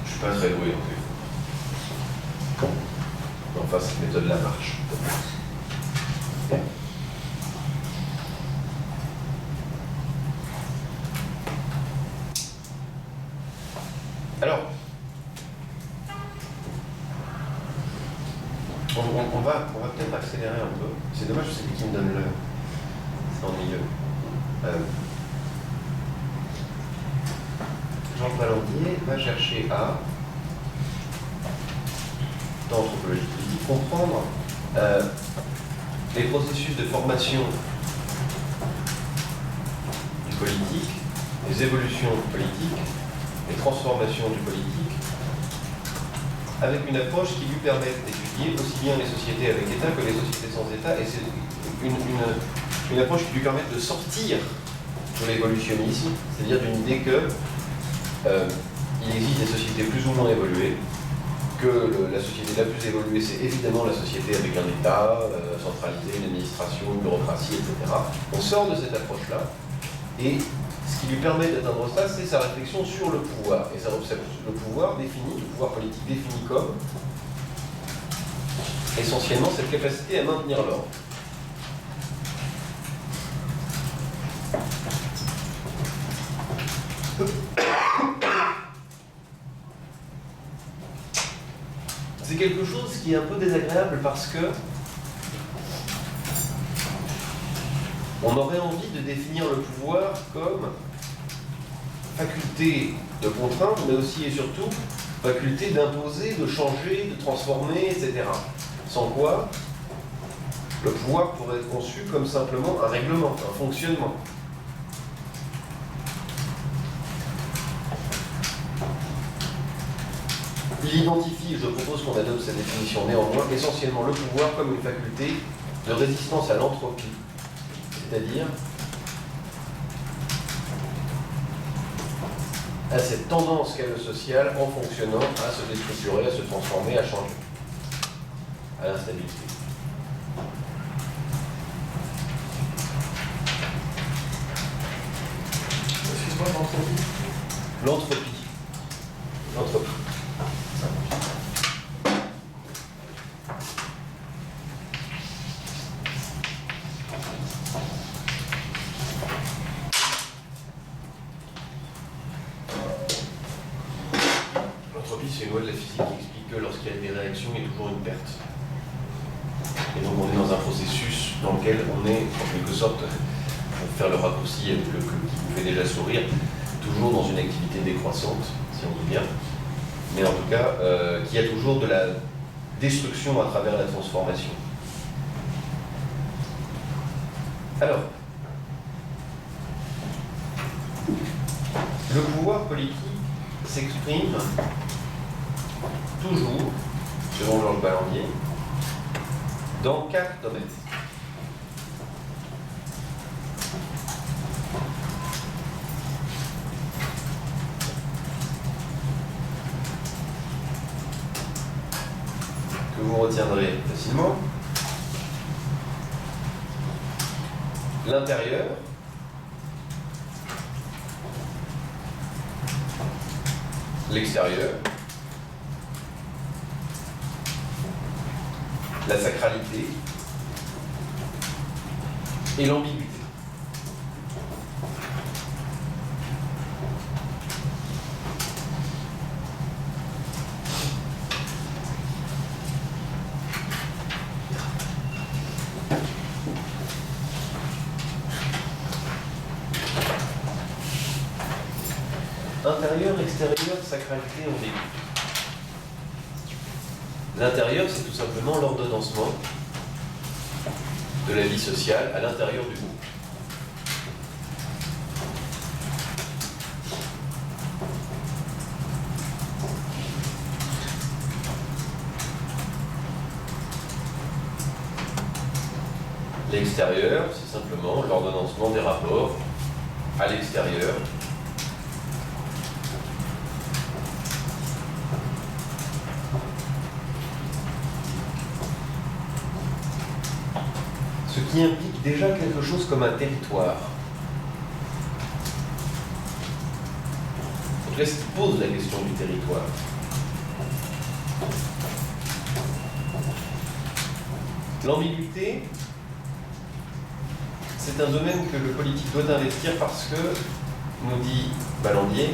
Je suis pas très doué en fait. Enfin, cette méthode-là marche. Alors, on va peut-être accélérer un peu. C'est dommage, c'est lui qui me donne le... C'est ennuyeux. Jean Palandier va chercher à, dans l'anthropologie politique, comprendre les processus de formation du politique, les évolutions politiques, les transformations du politique, avec une approche qui lui permette d'étudier aussi bien les sociétés avec État que les sociétés sans État, et c'est une approche qui lui permette de sortir de l'évolutionnisme, c'est-à-dire d'une idée que il existe des sociétés plus ou moins évoluées, que la société la plus évoluée, c'est évidemment la société avec un État centralisé, une administration, une bureaucratie, etc. On sort de cette approche-là, et ce qui lui permet d'atteindre ça, c'est sa réflexion sur le pouvoir. Et le pouvoir défini, le pouvoir politique défini comme essentiellement cette capacité à maintenir l'ordre. C'est quelque chose qui est un peu désagréable parce que on aurait envie de définir le pouvoir comme faculté de contraindre, mais aussi et surtout faculté d'imposer, de changer, de transformer, etc. Sans quoi, le pouvoir pourrait être conçu comme simplement un règlement, un fonctionnement. Il identifie, je propose qu'on adopte cette définition néanmoins, essentiellement le pouvoir comme une faculté de résistance à l'entropie, c'est-à-dire à cette tendance qu'a le social en fonctionnant à se déstructurer, à se transformer, à changer, à l'instabilité. Excuse-moi, l'entropie. L'entropie. L'entropie. L'entropie, c'est une loi de la physique qui explique que lorsqu'il y a des réactions, il y a toujours une perte. Et donc on est dans un processus dans lequel on est, en quelque sorte, pour faire le raccourci avec le qui vous fait déjà sourire, toujours dans une activité décroissante, si on dit bien, mais en tout cas, qui a toujours de la destruction à travers la transformation. Alors, le pouvoir politique s'exprime toujours, selon Georges Balandier, dans 4 domaines. Que vous retiendrez facilement. L'intérieur, l'extérieur, la sacralité et l'ambiguïté. Intérieur, extérieur, sacralité, ambigu. L'intérieur, c'est tout simplement l'ordonnancement de la vie sociale à l'intérieur du groupe. L'extérieur, c'est simplement l'ordonnancement des rapports à l'extérieur. Ce qui implique déjà quelque chose comme un territoire. Donc là, ce qui pose la question du territoire. L'ambiguïté, c'est un domaine que le politique doit investir parce que, nous dit Ballandier,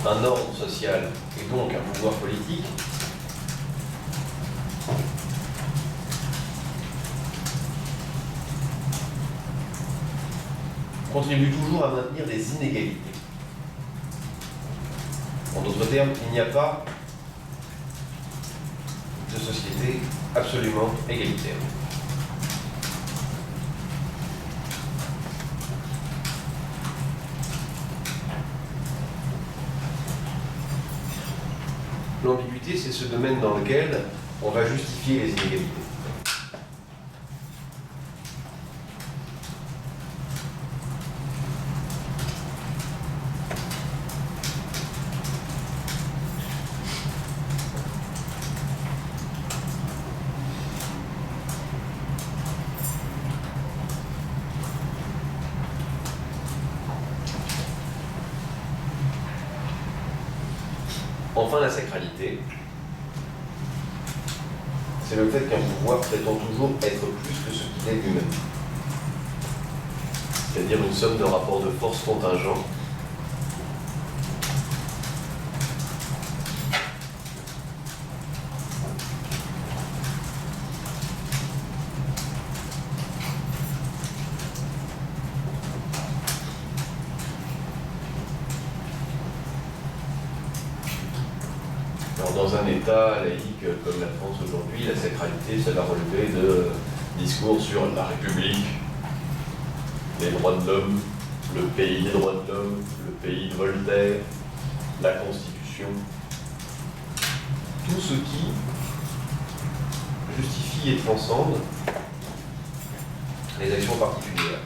un ordre social et donc un pouvoir politique contribue toujours à maintenir des inégalités. En d'autres termes, il n'y a pas de société absolument égalitaire. L'ambiguïté, c'est ce domaine dans lequel on va justifier les inégalités. Enfin, la sacralité, c'est le fait qu'un pouvoir prétend toujours être plus que ce qu'il est lui-même. C'est-à-dire une somme de rapports de force contingents dans un État laïque comme la France aujourd'hui, la sacralité, ça va relever de discours sur la République, les droits de l'homme, le pays des droits de l'homme, le pays de Voltaire, la Constitution. Tout ce qui justifie et transcende les actions particulières.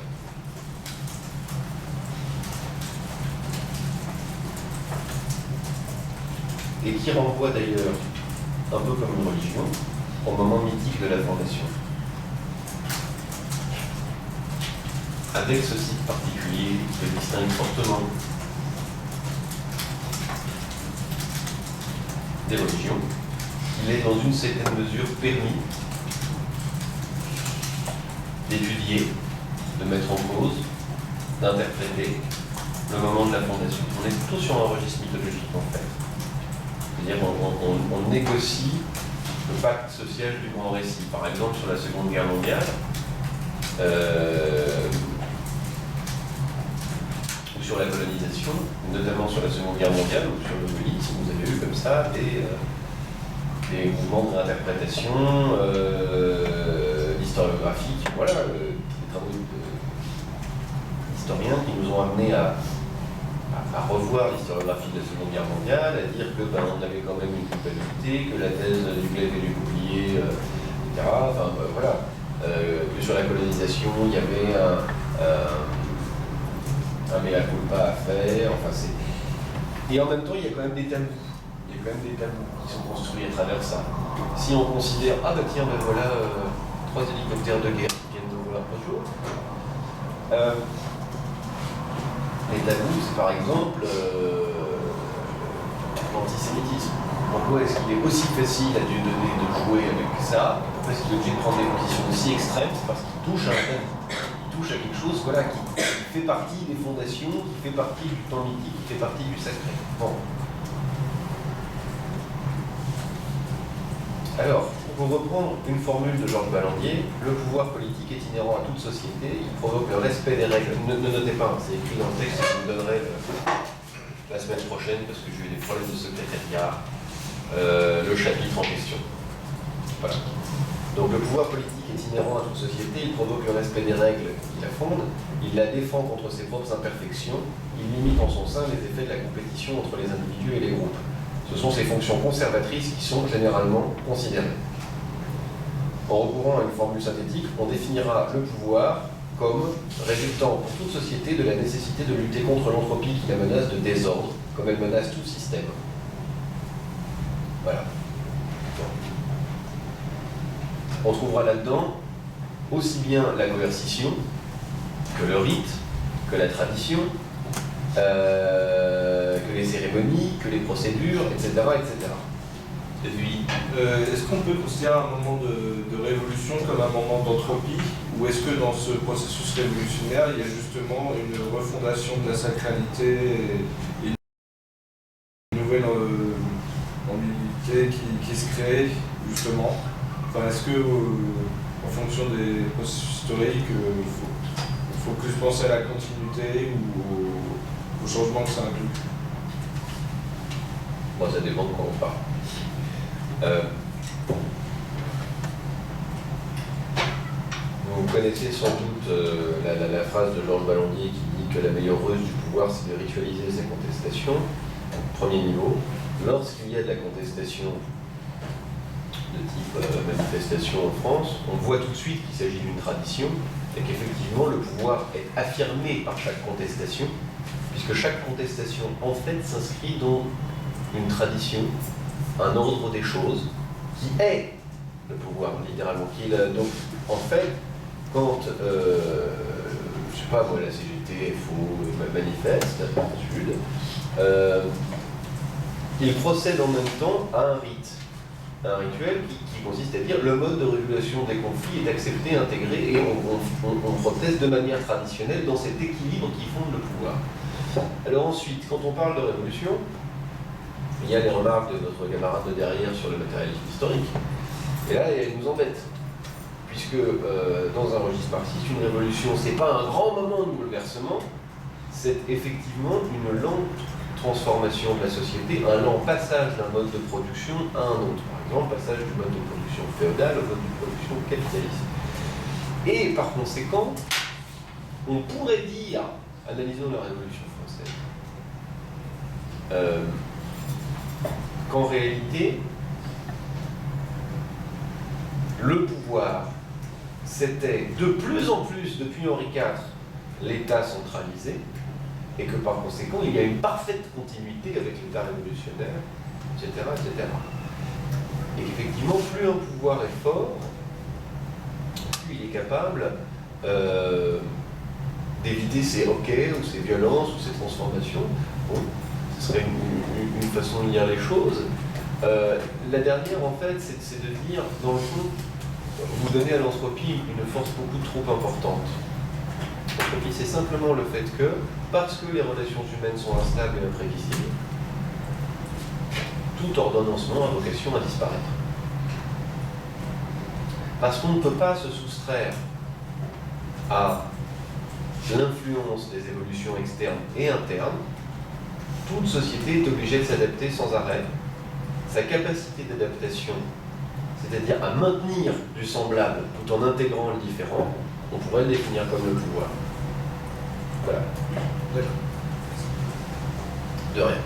Et qui renvoie d'ailleurs, un peu comme une religion, au moment mythique de la fondation. Avec ce site particulier qui se distingue fortement des religions, il est dans une certaine mesure permis d'étudier, de mettre en cause, d'interpréter le moment de la fondation. On est plutôt sur un registre mythologique en fait. C'est-à-dire on négocie le pacte social du grand récit. Par exemple, sur la Seconde Guerre mondiale, ou sur la colonisation, notamment sur la Seconde Guerre mondiale, ou sur le gaullisme, vous avez eu comme ça des mouvements d'interprétation historiographique, voilà, des travaux d'historiens qui nous ont amenés à revoir l'historiographie de la Seconde Guerre mondiale, à dire que on avait quand même une culpabilité, que la thèse du glaive et du bouclier, etc. Enfin, voilà. Que sur la colonisation, il y avait un mea culpa à faire. Enfin, et en même temps, il y a quand même des tabous. Il y a quand même des tabous qui sont construits à travers ça. Si on considère, ah bah tiens, ben voilà, 3 hélicoptères de guerre qui viennent de voler l'autre jour. Les tabous, c'est par exemple l'antisémitisme. Pourquoi est-ce qu'il est aussi facile à Dieudonné de jouer avec ça? Pourquoi est-ce qu'il est obligé de prendre des positions aussi extrêmes? C'est parce qu'il touche à un thème. Il touche à quelque chose voilà, qui fait partie des fondations, qui fait partie du temps mythique, qui fait partie du sacré. Bon. Alors, pour reprendre une formule de Georges Balandier, le pouvoir politique est inhérent à toute société, il provoque le respect des règles. Ne notez pas, c'est écrit dans le texte, je vous donnerai la semaine prochaine, parce que j'ai eu des problèmes de secrétariat, le chapitre en question. Voilà. Donc le pouvoir politique est inhérent à toute société, il provoque le respect des règles qui la fondent, il la défend contre ses propres imperfections, il limite en son sein les effets de la compétition entre les individus et les groupes. Ce sont ces fonctions conservatrices qui sont généralement considérées. En recourant à une formule synthétique, on définira le pouvoir comme résultant pour toute société de la nécessité de lutter contre l'entropie qui la menace de désordre, comme elle menace tout système. Voilà. On trouvera là-dedans aussi bien la coercition que le rite, que la tradition, que les cérémonies, que les procédures, etc. etc. Et puis, est-ce qu'on peut considérer un moment de révolution comme un moment d'entropie, ou est-ce que dans ce processus révolutionnaire, il y a justement une refondation de la sacralité et une nouvelle ambiguïté qui se crée, justement? Enfin, est-ce que, en fonction des processus historiques, il faut plus penser à la continuité ou au changement que ça implique? Bon, ça dépend de quoi on parle. Vous connaissez sans doute la phrase de Georges Balandier qui dit que la meilleure ruse du pouvoir, c'est de ritualiser ses contestations. Premier niveau, lorsqu'il y a de la contestation de type manifestation en France, on voit tout de suite qu'il s'agit d'une tradition et qu'effectivement le pouvoir est affirmé par chaque contestation, puisque chaque contestation en fait s'inscrit dans une tradition, un ordre des choses qui est le pouvoir littéralement. Donc en fait, quand je sais pas moi, la CGT, FO manifeste à Sud, il procède en même temps à un rite. Un rituel qui consiste à dire le mode de régulation des conflits est accepté, intégré, et on proteste de manière traditionnelle dans cet équilibre qui fonde le pouvoir. Alors ensuite, quand on parle de révolution, il y a les remarques de notre camarade de derrière sur le matérialisme historique, et là, elle nous embête, puisque dans un registre marxiste, une révolution, c'est pas un grand moment de bouleversement, c'est effectivement une lente transformation de la société, un lent passage d'un mode de production à un autre. Par exemple, passage du mode de production féodal au mode de production capitaliste. Et par conséquent, on pourrait dire, analysons la Révolution française, qu'en réalité, le pouvoir, c'était de plus en plus, depuis Henri IV, l'État centralisé, et que par conséquent, il y a une parfaite continuité avec l'État révolutionnaire, etc., etc. Et qu'effectivement, plus un pouvoir est fort, plus il est capable d'éviter ses hoquets, ou ses violences, ou ses transformations. Bon, ce serait une façon de lire les choses. La dernière, en fait, c'est de dire, dans le fond, vous donnez à l'entropie une force beaucoup trop importante. L'entropie, c'est simplement le fait que, parce que les relations humaines sont instables et imprévisibles, tout ordonnancement a vocation à disparaître. Parce qu'on ne peut pas se soustraire à l'influence des évolutions externes et internes, toute société est obligée de s'adapter sans arrêt. Sa capacité d'adaptation, c'est-à-dire à maintenir du semblable tout en intégrant le différent, on pourrait le définir comme le pouvoir. Voilà. D'accord. De rien.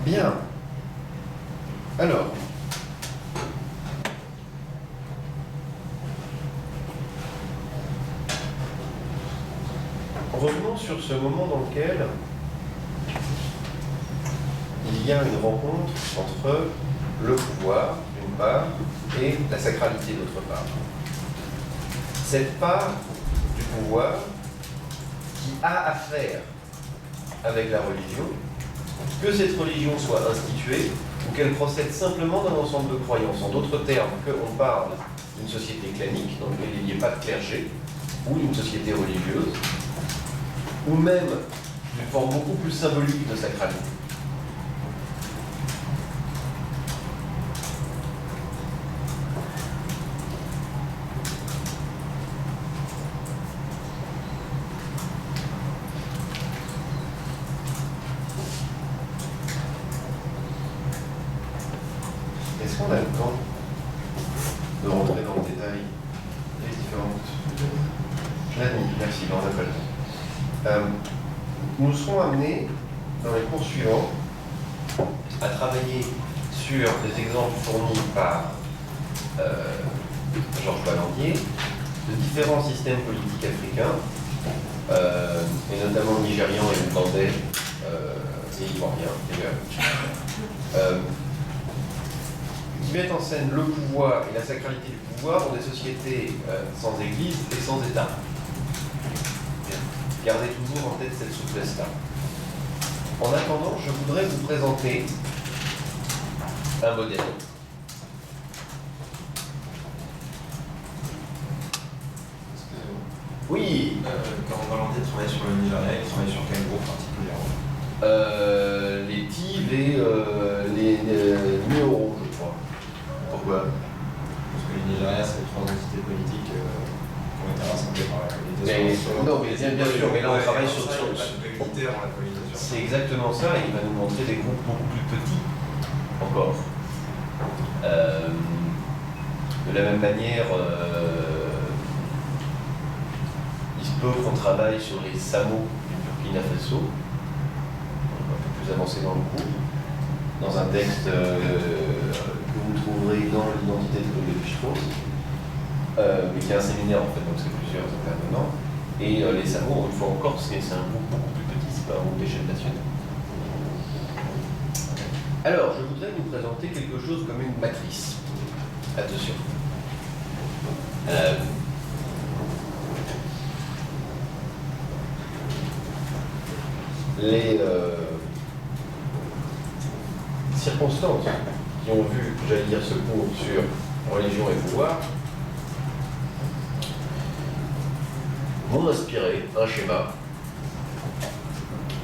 Bien. Alors. Revenons sur ce moment dans lequel il y a une rencontre entre le pouvoir, d'une part, et la sacralité, d'autre part. Cette part du pouvoir qui a affaire avec la religion, que cette religion soit instituée ou qu'elle procède simplement d'un ensemble de croyances. En d'autres termes, qu'on parle d'une société clanique dans laquelle il n'y ait pas de clergé, ou d'une société religieuse, ou même une forme beaucoup plus symbolique de sacralité. Est-ce qu'on a le temps de rentrer dans le détail des différentes... L'admis, merci, on n'a pas le temps. Nous serons amenés, dans les cours suivants, à travailler sur des exemples fournis par Georges Ballandier de différents systèmes politiques africains, et notamment nigérians et ougandais, et ivoiriens d'ailleurs, qui mettent en scène le pouvoir et la sacralité du pouvoir dans des sociétés sans église et sans État. Gardez toujours en tête cette souplesse-là. En attendant, je voudrais vous présenter un modèle. Oui. Quand Valentin travaille sur le Nigeria, il travaille sur quel groupe particulièrement? Les TIV et les Numéros, je crois. Pourquoi? Parce que le Nigeria, c'est les trois entités politiques qui ont été rassemblées par la colonisation. Non, mais bien sûr, mais là on travaille sur... unitaire dans la colonisation. C'est exactement ça, et il va nous montrer des groupes beaucoup plus petits encore. De la même manière, il se peut qu'on travaille sur les Samo du Burkina Faso, un peu plus avancé dans le groupe, dans un texte que vous trouverez dans l'identité de Lévi-Strauss, mais qui est un séminaire en fait, donc c'est plusieurs intervenants. Et les Samo, une fois encore, c'est un groupe beaucoup plus petit, c'est pas un groupe d'échelle nationale. Alors, je voudrais vous présenter quelque chose comme une matrice. Attention. Les circonstances qui ont vu, j'allais dire, ce cours sur religion et pouvoir m'ont inspiré un schéma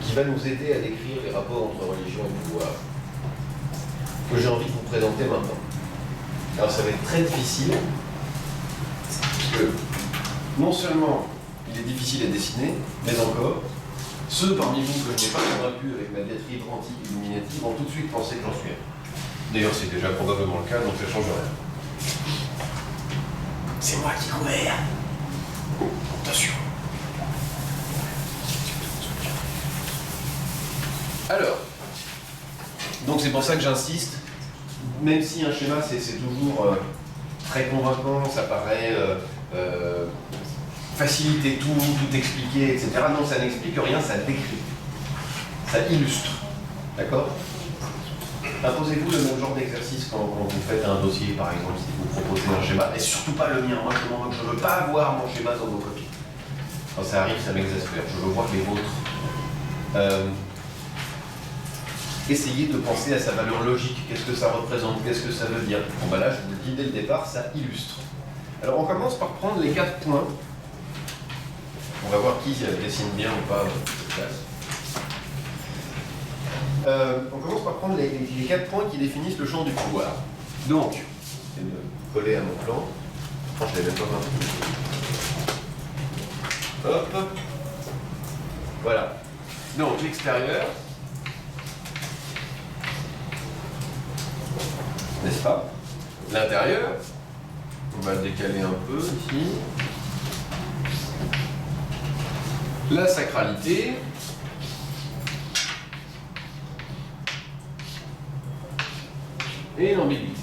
qui va nous aider à décrire les rapports entre religion et pouvoir, que j'ai envie de vous présenter maintenant. Alors ça va être très difficile, parce que non seulement il est difficile à dessiner, mais encore, ceux parmi vous que je n'ai pas convaincu avec ma diatribe anti-illuminative vont tout de suite penser que j'en suis un. D'ailleurs c'est déjà probablement le cas, donc ça ne change rien. C'est moi qui gouverne. Attention. Alors, donc c'est pour ça que j'insiste, même si un schéma c'est toujours très convaincant, ça paraît faciliter tout expliquer, etc. Non, ça n'explique rien, ça décrit, ça illustre. D'accord? Imposez-vous le même genre d'exercice quand vous faites un dossier, par exemple, si vous proposez un schéma, et surtout pas le mien. Moi, je ne veux pas avoir mon schéma dans vos copies. Quand ça arrive, ça m'exaspère. Je veux voir les vôtres. Essayez de penser à sa valeur logique. Qu'est-ce que ça représente? Qu'est-ce que ça veut dire? Bon, bah là, je vous le dis dès le départ, ça illustre. Alors, on commence par prendre les 4 points. On va voir qui dessine bien ou pas cette classe. On commence par prendre les 4 points qui définissent le champ du pouvoir. Donc, je vais me coller à mon plan. Je l'avais pas marqué. Hop. Voilà. Donc, l'extérieur. N'est-ce pas? L'intérieur. On va le décaler un peu ici. La sacralité. Et l'ambiguïté.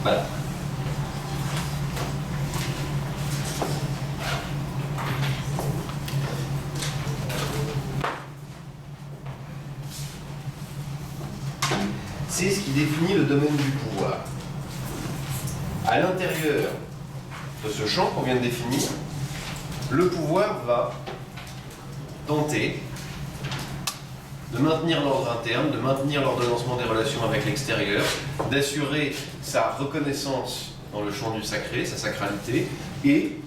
Voilà. C'est ce qui définit le domaine du pouvoir. À l'intérieur de ce champ qu'on vient de définir, le pouvoir va tenter de maintenir l'ordre interne, de maintenir l'ordonnancement des relations avec l'extérieur, d'assurer sa reconnaissance dans le champ du sacré, sa sacralité, et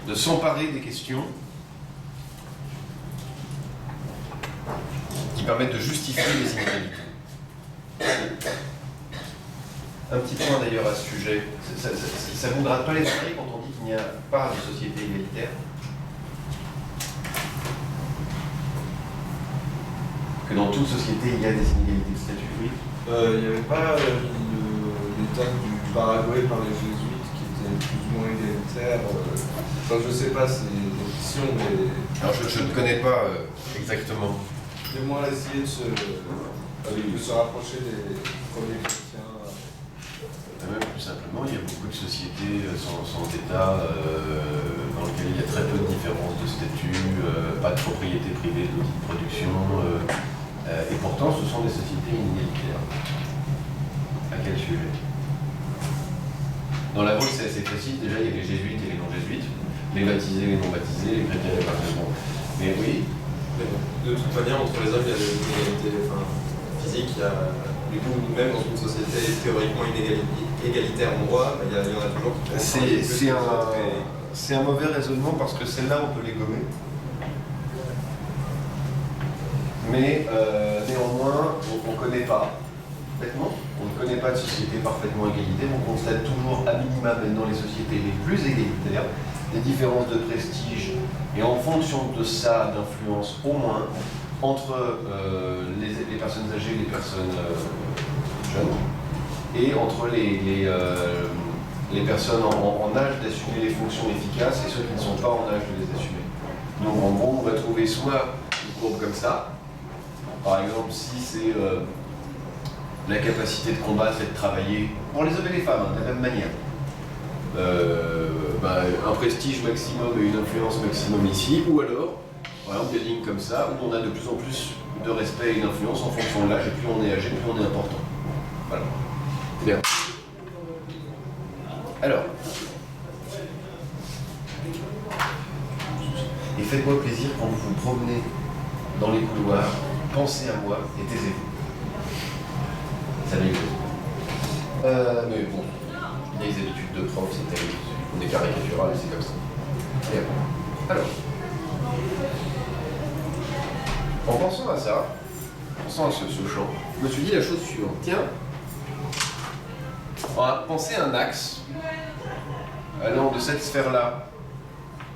de s'emparer des questions qui permettent de justifier les inégalités. Un petit point d'ailleurs à ce sujet, ça vous gratte pas l'esprit quand on dit qu'il n'y a pas de société égalitaire? Que dans toute société il y a des inégalités de statut, oui? Il n'y avait pas l'état du Paraguay par les jésuites qui était plus ou moins égalitaire. Enfin, je sais pas, c'est des questions, mais. Alors je ne connais pas exactement. Du moins essayer de se rapprocher des premiers chrétiens. Même plus simplement, il y a beaucoup de sociétés sans État dans lesquelles il y a très peu de différences de statut, pas de propriété privée d'outils de production, et pourtant ce sont des sociétés inégalitaires. À quel sujet? Dans la vôtre, c'est assez facile, déjà il y a les jésuites et les non-jésuites, les baptisés, les non-baptisés, les chrétiens et les partisans. Mais oui. De toute manière, entre les hommes, il y a des inégalités physiques, il y a, du coup, même dans une société théoriquement égalitaire en droit, il y en a toujours qui c'est un mauvais raisonnement parce que celles-là, on peut les gommer. Mais néanmoins, on ne connaît pas, bêtement, on ne connaît pas de société parfaitement égalitaire. On constate toujours à minima, même dans les sociétés les plus égalitaires, des différences de prestige et en fonction de ça, d'influence au moins, entre les personnes âgées et les personnes jeunes, et entre les personnes en âge d'assumer les fonctions efficaces et ceux qui ne sont pas en âge de les assumer. Donc en gros, on va trouver soit une courbe comme ça, par exemple si c'est la capacité de combattre et de travailler, pour les hommes et les femmes, de la même manière. Un prestige maximum et une influence maximum ici, ou alors, par exemple, des lignes comme ça, où on a de plus en plus de respect et d'influence en fonction de l'âge, et plus on est âgé, plus on est important. Voilà. Bien. Alors. Et faites-moi plaisir quand vous vous promenez dans les couloirs, pensez à moi et taisez-vous. Ça m'écoute. Mais bon, il y a les habitudes de prof, c'est terrible. On est caricatural, c'est comme ça. Bien. Alors. En pensant à ça, en pensant à ce champ, je me suis dit la chose suivante. Tiens, on va penser à un axe allant de cette sphère-là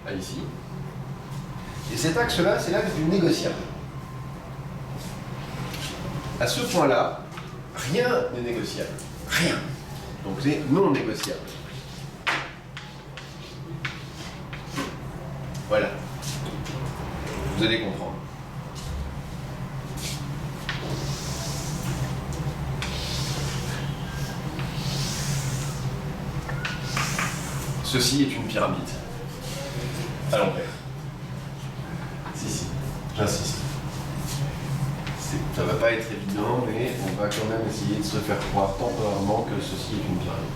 à ici. Et cet axe-là, c'est l'axe du négociable. À ce point-là, rien n'est négociable. Rien. Donc c'est non négociable. Voilà. Vous allez comprendre. Ceci est une pyramide. À l'envers. Si, j'insiste. Ça va pas être évident, mais on va quand même essayer de se faire croire temporairement que ceci est une pyramide.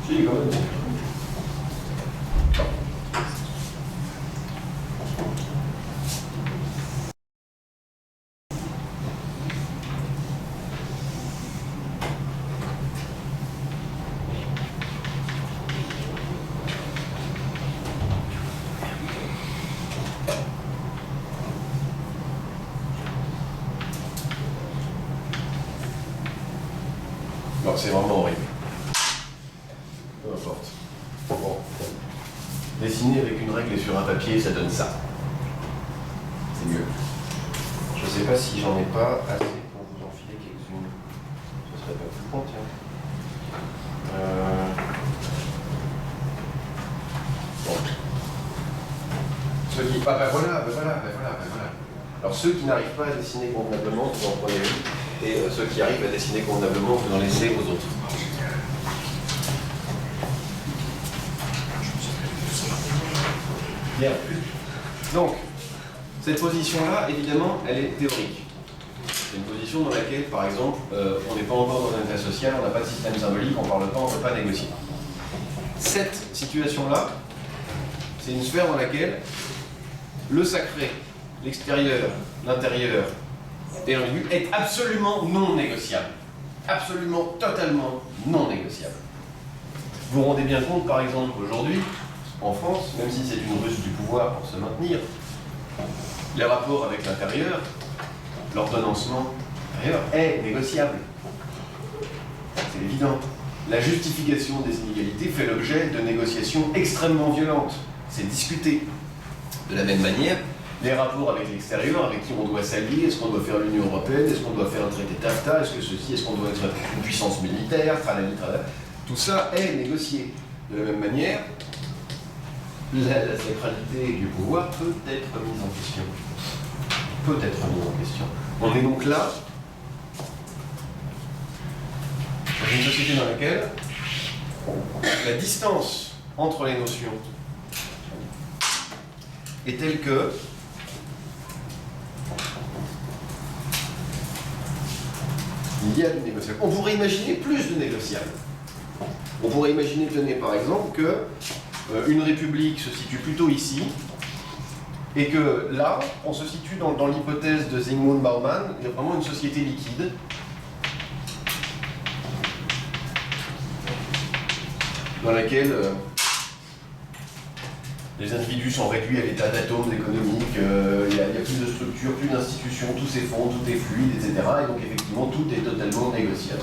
Si, quand même. Non, c'est vraiment horrible. Peu importe. Bon. Dessiner avec une règle et sur un papier, ça donne ça. C'est mieux. Je sais pas si j'en ai pas assez pour vous enfiler quelques-unes. Ce serait pas plus con, tiens. Bon. Ceux qui... voilà. Alors ceux qui n'arrivent pas à dessiner convenablement, vous en prenez une. Et ceux qui arrivent à dessiner convenablement, vous en laissez aux autres. Bien. Donc, cette position-là, évidemment, elle est théorique. C'est une position dans laquelle, par exemple, on n'est pas encore dans un état social, on n'a pas de système symbolique, on ne parle pas, on ne peut pas négocier. Cette situation-là, c'est une sphère dans laquelle le sacré, l'extérieur, l'intérieur et l'ambigu est absolument non négociable. Absolument, totalement non négociable. Vous vous rendez bien compte, par exemple, qu'aujourd'hui, en France, même si c'est une ruse du pouvoir pour se maintenir, les rapports avec l'intérieur, l'ordonnancement intérieur est négociable. C'est évident. La justification des inégalités fait l'objet de négociations extrêmement violentes. C'est discuté. De la même manière, les rapports avec l'extérieur, avec qui on doit s'allier, est-ce qu'on doit faire l'Union Européenne, est-ce qu'on doit faire un traité TAFTA, est-ce que ceci, est-ce qu'on doit être une puissance militaire, tralali, tralala. Tout ça est négocié. De la même manière, la sacralité du pouvoir peut être mise en question. Peut être mise en question. On est donc là, dans une société dans laquelle la distance entre les notions est telle que il y a du négociable. On pourrait imaginer plus de négociables. On pourrait imaginer, tenez par exemple, que une république se situe plutôt ici, et que là, on se situe dans l'hypothèse de Zygmunt Bauman, il y a vraiment une société liquide, dans laquelle les individus sont réduits à l'état d'atomes économiques, il n'y a plus de structure, plus d'institutions, tout s'effondre, tout est fluide, etc. Et donc effectivement, tout est totalement négociable.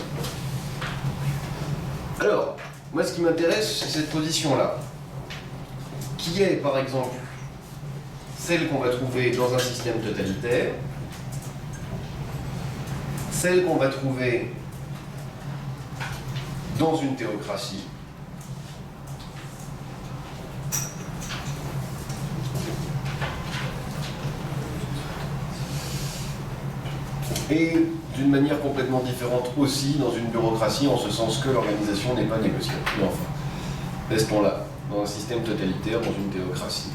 Alors, moi ce qui m'intéresse, c'est cette position-là, qui est par exemple celle qu'on va trouver dans un système totalitaire, celle qu'on va trouver dans une théocratie, et d'une manière complètement différente aussi dans une bureaucratie, en ce sens que l'organisation n'est pas négociable. Mais enfin, restons là, dans un système totalitaire, dans une théocratie.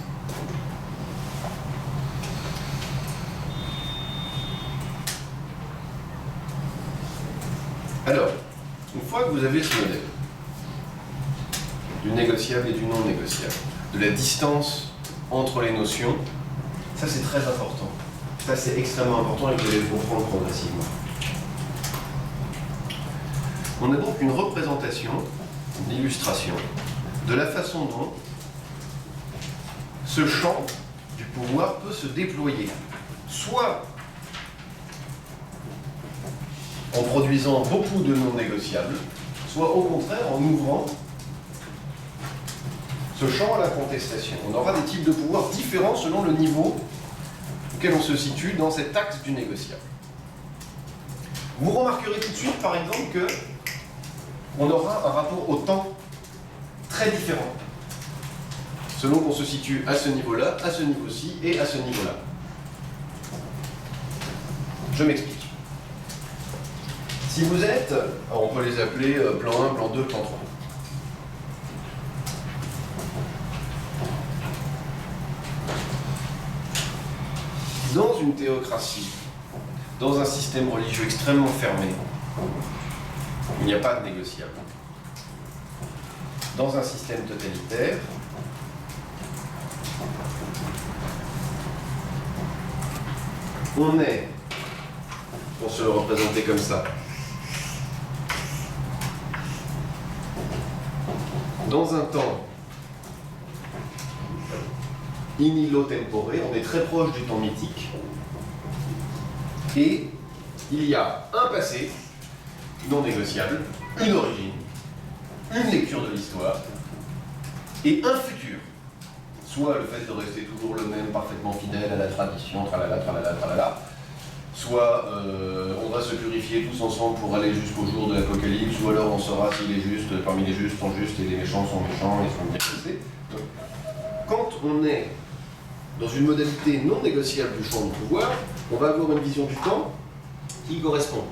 Alors, une fois que vous avez ce modèle, du négociable et du non négociable, de la distance entre les notions, ça c'est très important. Ça, c'est extrêmement important et vous allez le comprendre progressivement. On a donc une représentation, une illustration, de la façon dont ce champ du pouvoir peut se déployer, soit en produisant beaucoup de non négociables, soit au contraire en ouvrant ce champ à la contestation. On aura des types de pouvoirs différents selon le niveau auquel on se situe dans cet axe du négociable. Vous remarquerez tout de suite, par exemple, que on aura un rapport au temps très différent, selon qu'on se situe à ce niveau-là, à ce niveau-ci et à ce niveau-là. Je m'explique. Si vous êtes, alors on peut les appeler plan 1, plan 2, plan 3. Dans une théocratie, dans un système religieux extrêmement fermé, il n'y a pas de négociable. Dans un système totalitaire, on est, pour se le représenter comme ça, dans un temps in illo tempore, on est très proche du temps mythique, et il y a un passé non négociable, une origine, une lecture de l'histoire, et un futur, soit le fait de rester toujours le même, parfaitement fidèle à la tradition, tralala, tralala, tralala, soit on va se purifier tous ensemble pour aller jusqu'au jour de l'Apocalypse, ou alors on saura si les justes, parmi les justes sont justes et les méchants sont méchants et sont bien placés. Donc, quand on est dans une modalité non négociable du champ du pouvoir, on va avoir une vision du temps qui correspond.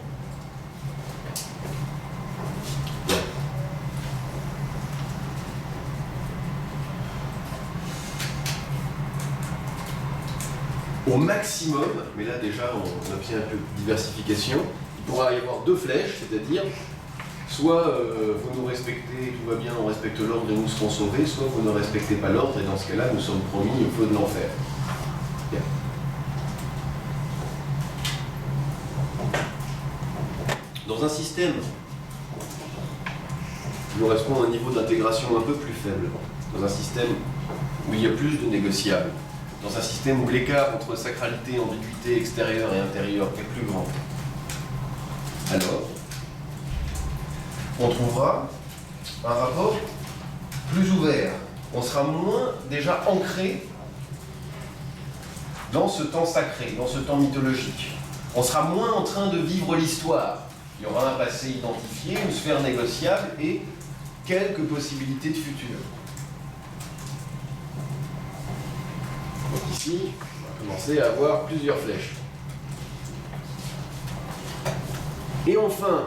Bien. Au maximum, mais là déjà on obtient un peu de diversification, il pourra y avoir deux flèches, c'est-à-dire soit vous nous respectez, tout va bien, on respecte l'ordre et nous serons sauvés, soit vous ne respectez pas l'ordre et dans ce cas-là nous sommes promis au feu de l'enfer. Dans un système, nous restons à un niveau d'intégration un peu plus faible. Dans un système où il y a plus de négociables. Dans un système où l'écart entre sacralité, ambiguïté extérieure et intérieure est plus grand. Alors, on trouvera un rapport plus ouvert. On sera moins déjà ancré dans ce temps sacré, dans ce temps mythologique. On sera moins en train de vivre l'histoire. Il y aura un passé identifié, une sphère négociable et quelques possibilités de futur. Donc ici, on va commencer à avoir plusieurs flèches. Et enfin,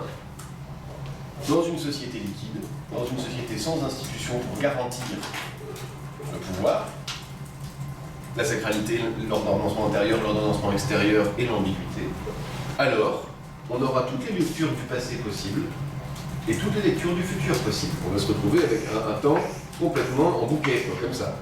dans une société liquide, dans une société sans institution pour garantir le pouvoir, la sacralité, l'ordonnancement intérieur, l'ordonnancement extérieur et l'ambiguïté, alors on aura toutes les lectures du passé possibles et toutes les lectures du futur possibles. On va se retrouver avec un temps complètement en bouquet, comme ça.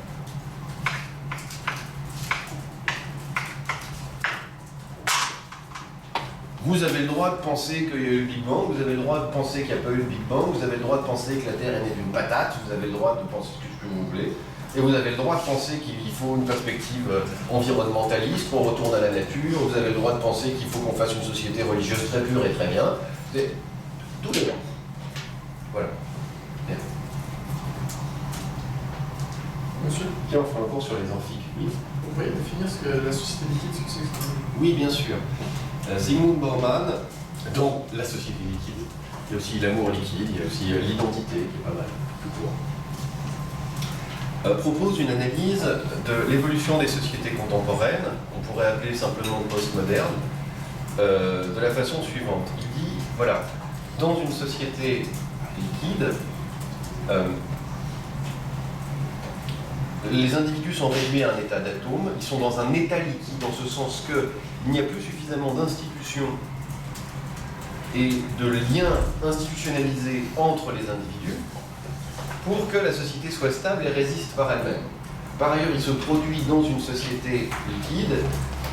Vous avez le droit de penser qu'il y a eu le Big Bang, vous avez le droit de penser qu'il n'y a pas eu le Big Bang, vous avez le droit de penser que la Terre est née d'une patate, vous avez le droit de penser ce que vous voulez, et vous avez le droit de penser qu'il faut une perspective environnementaliste, qu'on retourne à la nature, vous avez le droit de penser qu'il faut qu'on fasse une société religieuse très pure et très bien. C'est tous les gens. Voilà. Bien. Monsieur, Tiens, on fera un cours sur les amphiques. Oui. vous pourriez définir ce que la société liquide, ce que c'est que Oui, bien sûr. Zygmunt Bauman, dans la société liquide, il y a aussi l'amour liquide, il y a aussi l'identité, qui est pas mal, plus court, propose une analyse de l'évolution des sociétés contemporaines, on pourrait appeler simplement postmoderne, de la façon suivante. Il dit, voilà, dans une société liquide, les individus sont réduits à un état d'atome, ils sont dans un état liquide, dans ce sens qu'il n'y a plus suffisamment d'institutions et de liens institutionnalisés entre les individus pour que la société soit stable et résiste par elle-même. Par ailleurs, il se produit dans une société liquide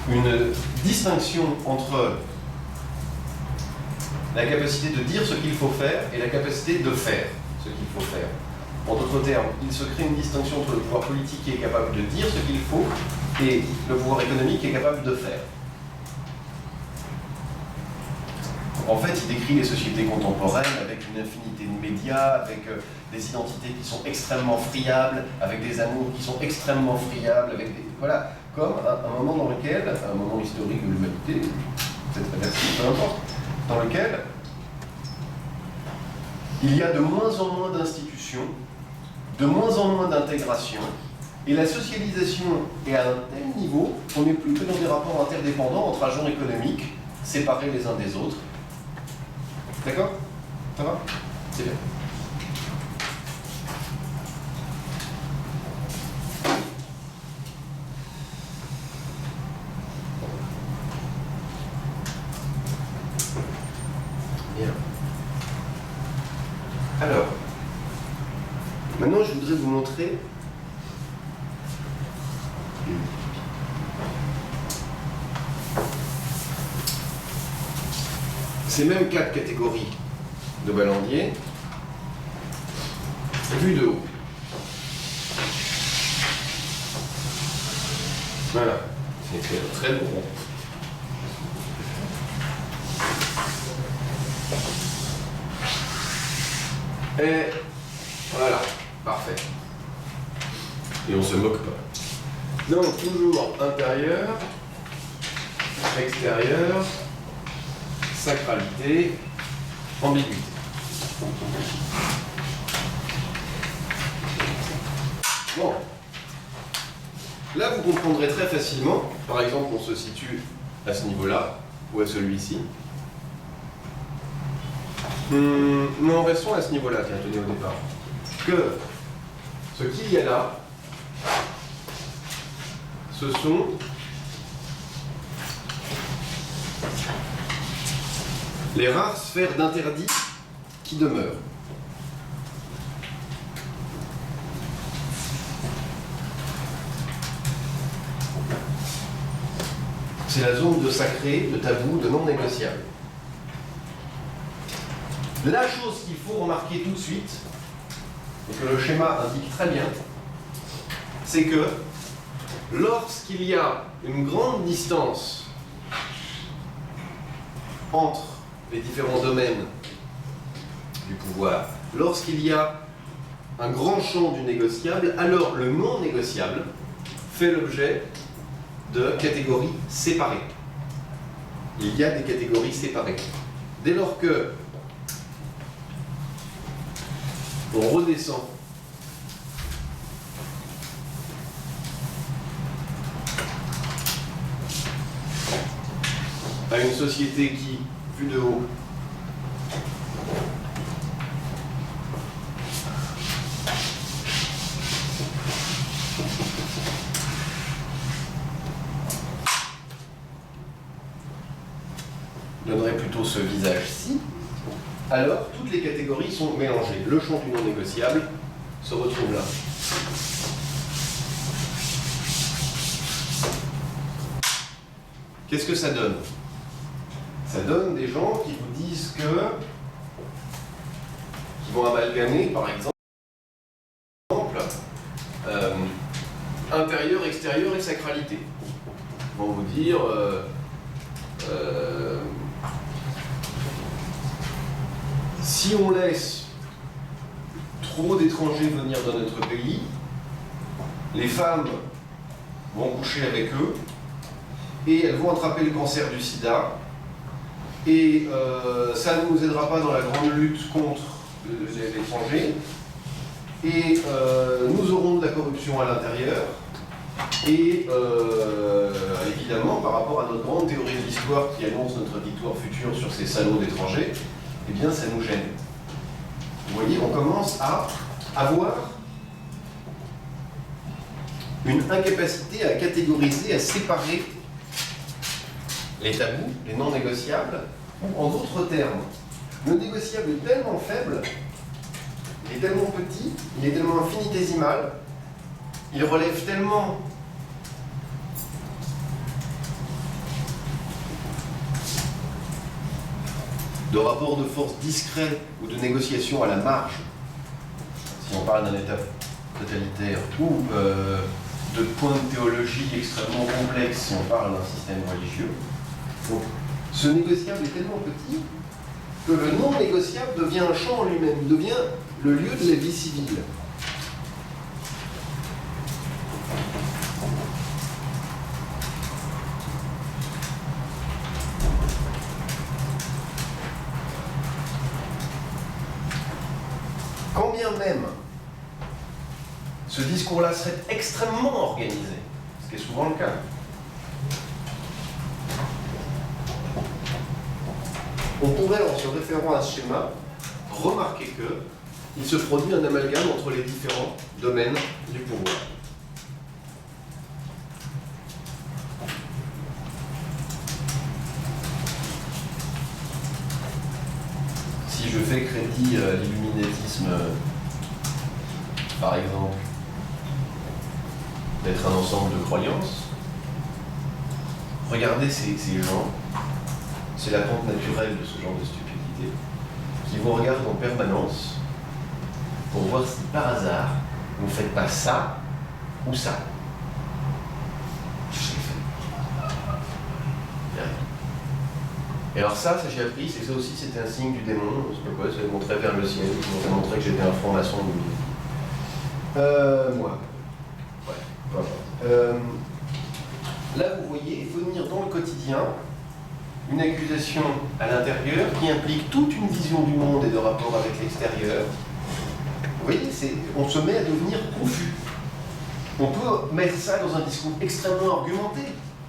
une distinction entre la capacité de dire ce qu'il faut faire et la capacité de faire ce qu'il faut faire. En d'autres termes, il se crée une distinction entre le pouvoir politique qui est capable de dire ce qu'il faut et le pouvoir économique qui est capable de faire. En fait, il décrit les sociétés contemporaines avec une infinité de médias, avec des identités qui sont extrêmement friables, avec des amours qui sont extrêmement friables, avec des... Voilà, comme un moment dans lequel, un moment historique de l'humanité, cette traversée, peu importe, dans lequel il y a de moins en moins d'institutions, de moins en moins d'intégration, et la socialisation est à un tel niveau qu'on n'est plus que dans des rapports interdépendants entre agents économiques, séparés les uns des autres. D'accord? Ça va? C'est bien. Bien. Alors, maintenant je voudrais vous montrer ces mêmes 4 catégories de balandiers vues de haut. Voilà, c'est très bon. Et voilà, parfait. Et on se moque pas. Donc toujours intérieur, extérieur, sacralité, ambiguïté. Bon. Là, vous comprendrez très facilement, par exemple, on se situe à ce niveau-là, ou à celui-ci. Non, restons à ce niveau-là, tiens, tenez au départ. Que ce qu'il y a là, ce sont les rares sphères d'interdit qui demeurent. C'est la zone de sacré, de tabou, de non négociable. La chose qu'il faut remarquer tout de suite, et que le schéma indique très bien, c'est que lorsqu'il y a une grande distance entre les différents domaines du pouvoir, lorsqu'il y a un grand champ du négociable, alors le non négociable fait l'objet de catégories séparées. Il y a des catégories séparées. Dès lors que on redescend à une société qui, vue de haut, donnerait plutôt ce visage-ci, alors toutes les catégories sont mélangées. Le champ du non négociable se retrouve là. Qu'est-ce que ça donne? Ça donne des gens qui vous disent que, qui vont amalgamer par exemple, intérieur, extérieur et sacralité. Ils vont vous dire si on laisse trop d'étrangers venir dans notre pays, les femmes vont coucher avec eux et elles vont attraper le cancer du sida et ça ne nous aidera pas dans la grande lutte contre l'étranger et nous aurons de la corruption à l'intérieur et évidemment par rapport à notre grande théorie de l'histoire qui annonce notre victoire future sur ces salauds d'étrangers, eh bien ça nous gêne. Vous voyez, on commence à avoir une incapacité à catégoriser, à séparer les tabous, les non négociables, ou en d'autres termes, le négociable est tellement faible, il est tellement petit, il est tellement infinitésimal, il relève tellement de rapports de force discrets ou de négociations à la marge, si on parle d'un État totalitaire, ou de points de théologie extrêmement complexes, si on parle d'un système religieux. Donc, ce négociable est tellement petit que le non négociable devient un champ en lui-même, devient le lieu de la vie civile. Quand bien même ce discours-là serait extrêmement organisé, ce qui est souvent le cas, on pourrait, en se référant à ce schéma, remarquer qu'il se produit un amalgame entre les différents domaines du pouvoir. Si je fais crédit à l'illuminatisme, par exemple, d'être un ensemble de croyances, regardez ces gens, c'est la pente naturelle de ce genre de stupidité, qui vous regardent en permanence pour voir si par hasard vous ne faites pas ça ou ça. Je l'ai fait. Et alors ça j'ai appris, c'est ça aussi, c'était un signe du démon, je sais pas quoi, ça montrait vers le ciel, ça montrait que j'étais un franc-maçon. Moi. Ouais. Là, vous voyez venir dans le quotidien une accusation à l'intérieur qui implique toute une vision du monde et de rapport avec l'extérieur. Vous voyez, on se met à devenir confus. On peut mettre ça dans un discours extrêmement argumenté.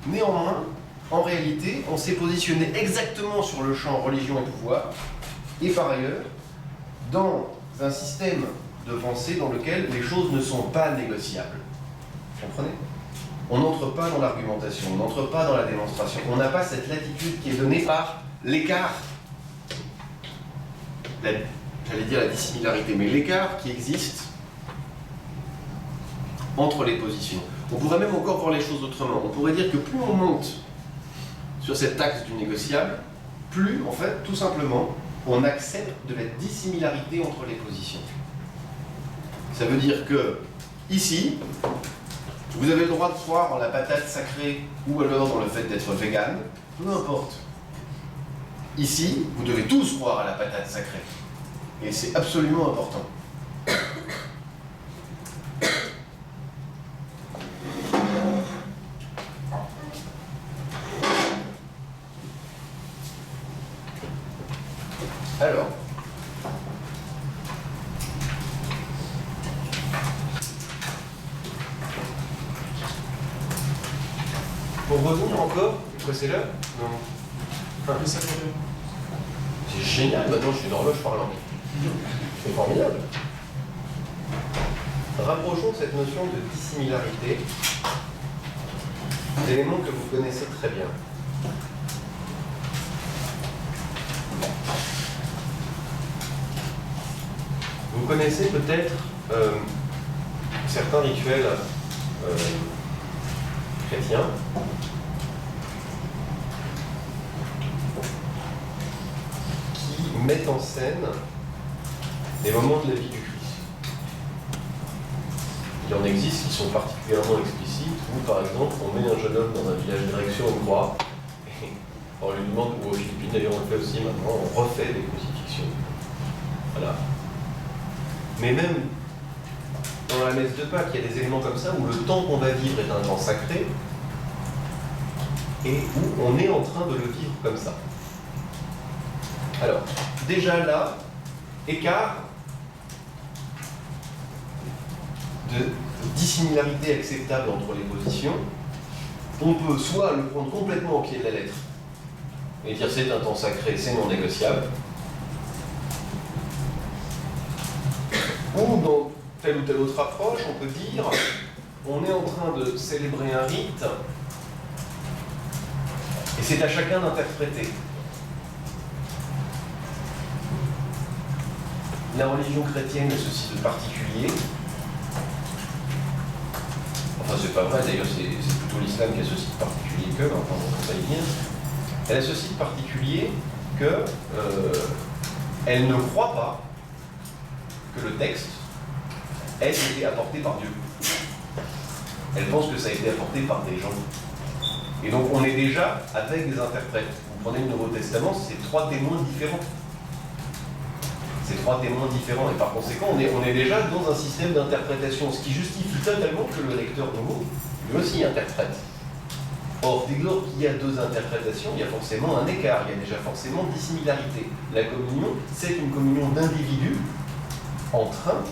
Néanmoins, en réalité, on s'est positionné exactement sur le champ religion et pouvoir, et par ailleurs, dans un système de pensée dans lequel les choses ne sont pas négociables. Vous comprenez ? On n'entre pas dans l'argumentation, on n'entre pas dans la démonstration. On n'a pas cette latitude qui est donnée par l'écart, j'allais dire la dissimilarité, mais l'écart qui existe entre les positions. On pourrait même encore voir les choses autrement. On pourrait dire que plus on monte sur cet axe du négociable, plus, en fait, tout simplement, on accepte de la dissimilarité entre les positions. Ça veut dire que, ici, vous avez le droit de croire en la patate sacrée ou alors dans le fait d'être vegan, peu importe. Ici, vous devez tous croire à la patate sacrée. Et c'est absolument important. Alors, pour revenir encore, quoi c'est l'heure? Non. Mais ça fait C'est génial, maintenant je suis une horloge parlante. C'est formidable. Rapprochons cette notion de dissimilarité d'éléments que vous connaissez très bien. Vous connaissez peut-être certains rituels chrétiens qui mettent en scène des moments de la vie du Christ. Il en existe qui sont particulièrement explicites, où par exemple on met un jeune homme dans un village direction une croix, et on lui demande, ou aux Philippines d'ailleurs on le fait aussi maintenant, on refait des crucifixions. Voilà. Mais même dans la messe de Pâques, il y a des éléments comme ça où le temps qu'on va vivre est un temps sacré et où on est en train de le vivre comme ça. Alors, déjà là, écart de dissimilarité acceptable entre les positions, on peut soit le prendre complètement au pied de la lettre et dire c'est un temps sacré, c'est non négociable, ou dans telle ou telle autre approche, on peut dire on est en train de célébrer un rite et c'est à chacun d'interpréter. La religion chrétienne a ceci de particulier. Enfin, c'est pas vrai, d'ailleurs, c'est plutôt l'islam qui a ceci de particulier que, enfin, on va y venir. Elle a ceci de particulier que elle ne croit pas que le texte ait été apporté par Dieu. Elle pense que ça a été apporté par des gens. Et donc on est déjà avec des interprètes. Vous prenez le Nouveau Testament, c'est 3 témoins différents. C'est 3 témoins différents. Et par conséquent, on est déjà dans un système d'interprétation, ce qui justifie totalement que le lecteur nouveau, lui aussi, interprète. Or, dès lors qu'il y a 2 interprétations, il y a forcément un écart, il y a déjà forcément dissimilarité. La communion, c'est une communion d'individus en train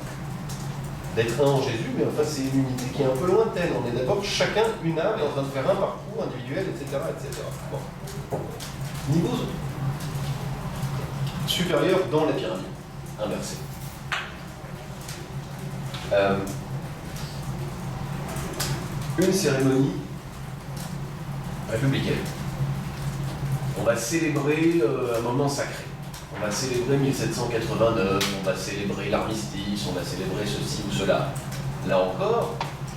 d'être un en Jésus, mais enfin c'est une unité qui est un peu lointaine. On est d'abord chacun une âme et en train de faire un parcours individuel, etc. etc. Bon. Niveau supérieur dans la pyramide, inversé. Une cérémonie républicaine. On va célébrer un moment sacré. On va célébrer 1789, on va célébrer l'armistice, on va célébrer ceci ou cela. Là encore,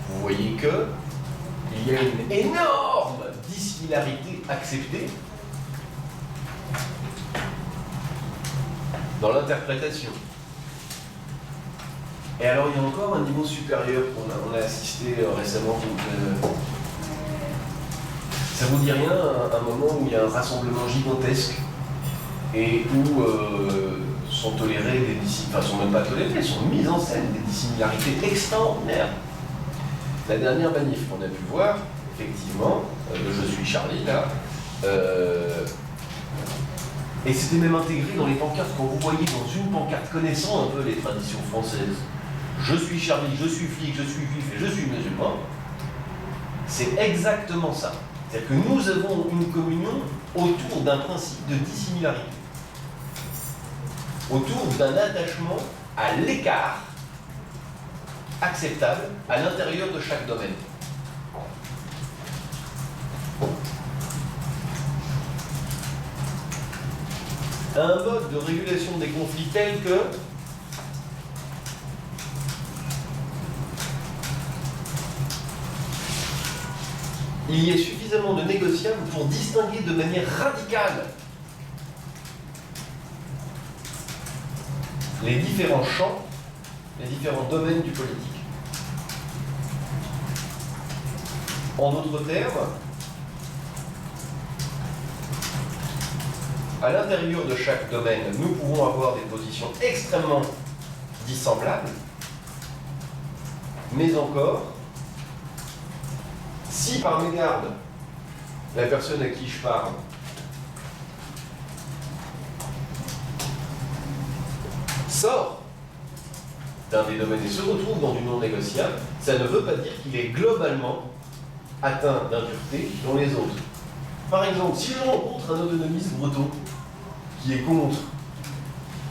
vous voyez que il y a une énorme dissimilarité acceptée dans l'interprétation. Et alors il y a encore un niveau supérieur qu'on a assisté récemment. Ça vous dit rien, un moment où il y a un rassemblement gigantesque et où sont tolérées des dissimilarités, enfin sont même pas tolérées, sont mises en scène des dissimilarités extraordinaires. La dernière manif qu'on a pu voir, effectivement, le Je suis Charlie, là, et c'était même intégré dans les pancartes. Quand vous voyez dans une pancarte, connaissant un peu les traditions françaises, je suis Charlie, je suis flic, je suis juif et je suis musulman, c'est exactement ça. C'est-à-dire que nous avons une communion autour d'un principe de dissimilarité, autour d'un attachement à l'écart acceptable à l'intérieur de chaque domaine. Un mode de régulation des conflits tel que il y ait suffisamment de négociables pour distinguer de manière radicale les différents champs, les différents domaines du politique. En d'autres termes, à l'intérieur de chaque domaine, nous pouvons avoir des positions extrêmement dissemblables, mais encore, si par mégarde, la personne à qui je parle sort d'un des domaines et se retrouve dans du non négociable, ça ne veut pas dire qu'il est globalement atteint d'impureté dans les autres. Par exemple, si je rencontre un autonomiste breton qui est contre,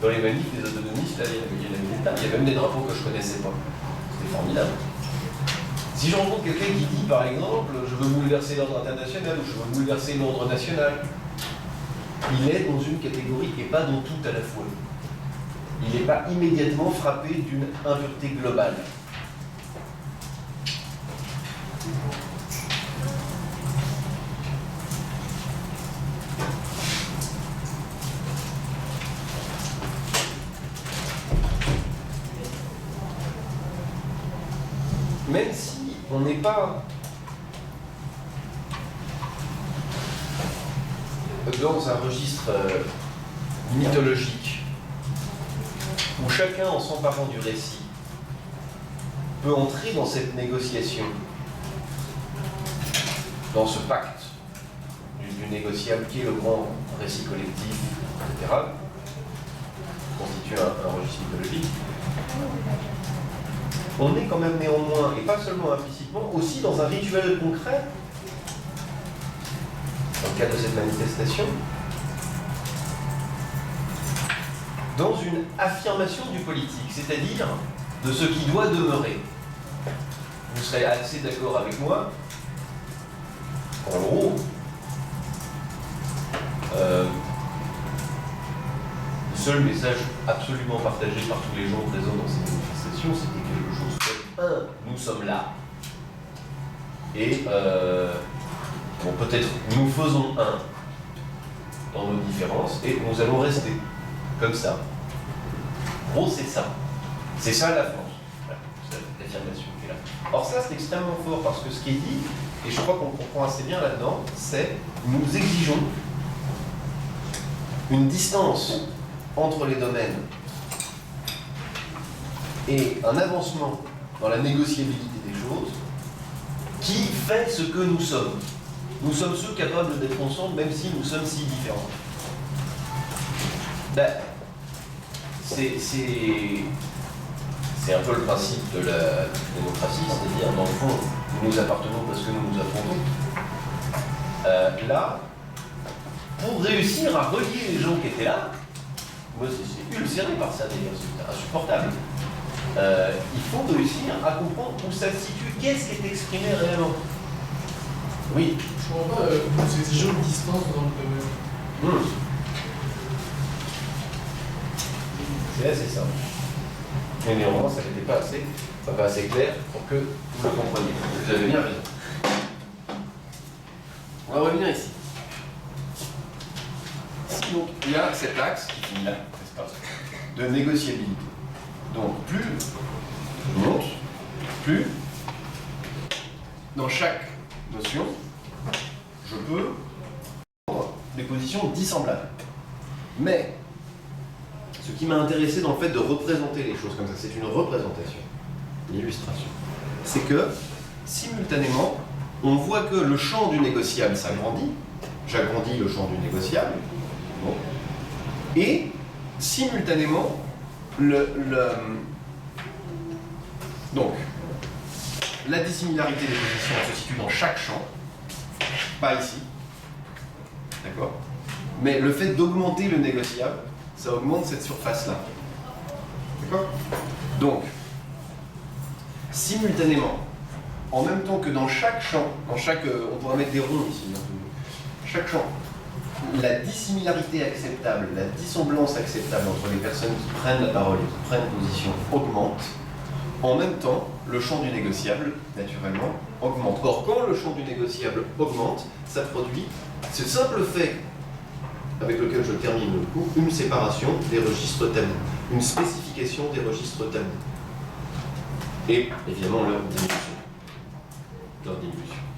dans les manifs des autonomistes, là, il y a même des drapeaux que je ne connaissais pas. C'était formidable. Si je rencontre quelqu'un qui dit, par exemple, je veux bouleverser l'ordre international ou je veux bouleverser l'ordre national, il est dans une catégorie et pas dans tout à la fois. Il n'est pas immédiatement frappé d'une impureté globale. Même si on n'est pas dans un registre mythologique, où chacun, en s'emparant du récit, peut entrer dans cette négociation, dans ce pacte du négociable qui est le grand récit collectif, etc., constitue un registre mythologique. On est quand même néanmoins, et pas seulement implicitement, aussi dans un rituel concret, dans le cadre de cette manifestation, dans une affirmation du politique, c'est-à-dire de ce qui doit demeurer. Vous serez assez d'accord avec moi, en gros, le seul message absolument partagé par tous les gens présents dans ces manifestations, c'était quelque chose comme nous sommes là, et bon, peut-être nous faisons un dans nos différences, et nous allons rester comme ça. En gros, c'est ça. C'est ça la France. Voilà, c'est l'affirmation qui est là. Or ça, c'est extrêmement fort, parce que ce qui est dit, et je crois qu'on comprend assez bien là-dedans, c'est nous exigeons une distance entre les domaines et un avancement dans la négociabilité des choses qui fait ce que nous sommes. Nous sommes ceux capables d'être ensemble, même si nous sommes si différents. Ben, c'est un peu le principe de la démocratie, c'est-à-dire, dans le fond, nous nous appartenons parce que nous nous affrontons. Là, pour réussir à relier les gens qui étaient là, moi c'est ulcéré par ça d'ailleurs, c'est insupportable. Il faut réussir à comprendre où ça se situe, qu'est-ce qui est exprimé réellement. Oui. Je comprends pas, vous exigez une distance dans le domaine. C'est assez simple. Mais néanmoins, ça n'était pas assez clair pour que vous le compreniez. Vous avez bien raison. On va revenir ici. Donc, il y a cet axe qui finit là, n'est-ce pas, de négociabilité. Donc, plus je monte, plus dans chaque notion, je peux prendre des positions dissemblables. Mais ce qui m'a intéressé dans le fait de représenter les choses comme ça, c'est une représentation, une illustration. C'est que, simultanément, on voit que le champ du négociable s'agrandit, j'agrandis le champ du négociable, bon, et simultanément, donc, la dissimilarité des positions se situe dans chaque champ, pas ici, d'accord? Mais le fait d'augmenter le négociable, ça augmente cette surface-là. D'accord? Donc, simultanément, en même temps que dans chaque champ, on pourra mettre des ronds ici, chaque champ, la dissimilarité acceptable, la dissemblance acceptable entre les personnes qui prennent la parole et qui prennent position augmente. En même temps, le champ du négociable, naturellement, augmente. Or, quand le champ du négociable augmente, ça produit ce simple fait, avec lequel je termine le coup, une séparation des registres tabous. une spécification des registres tabous. Et évidemment leur diminution.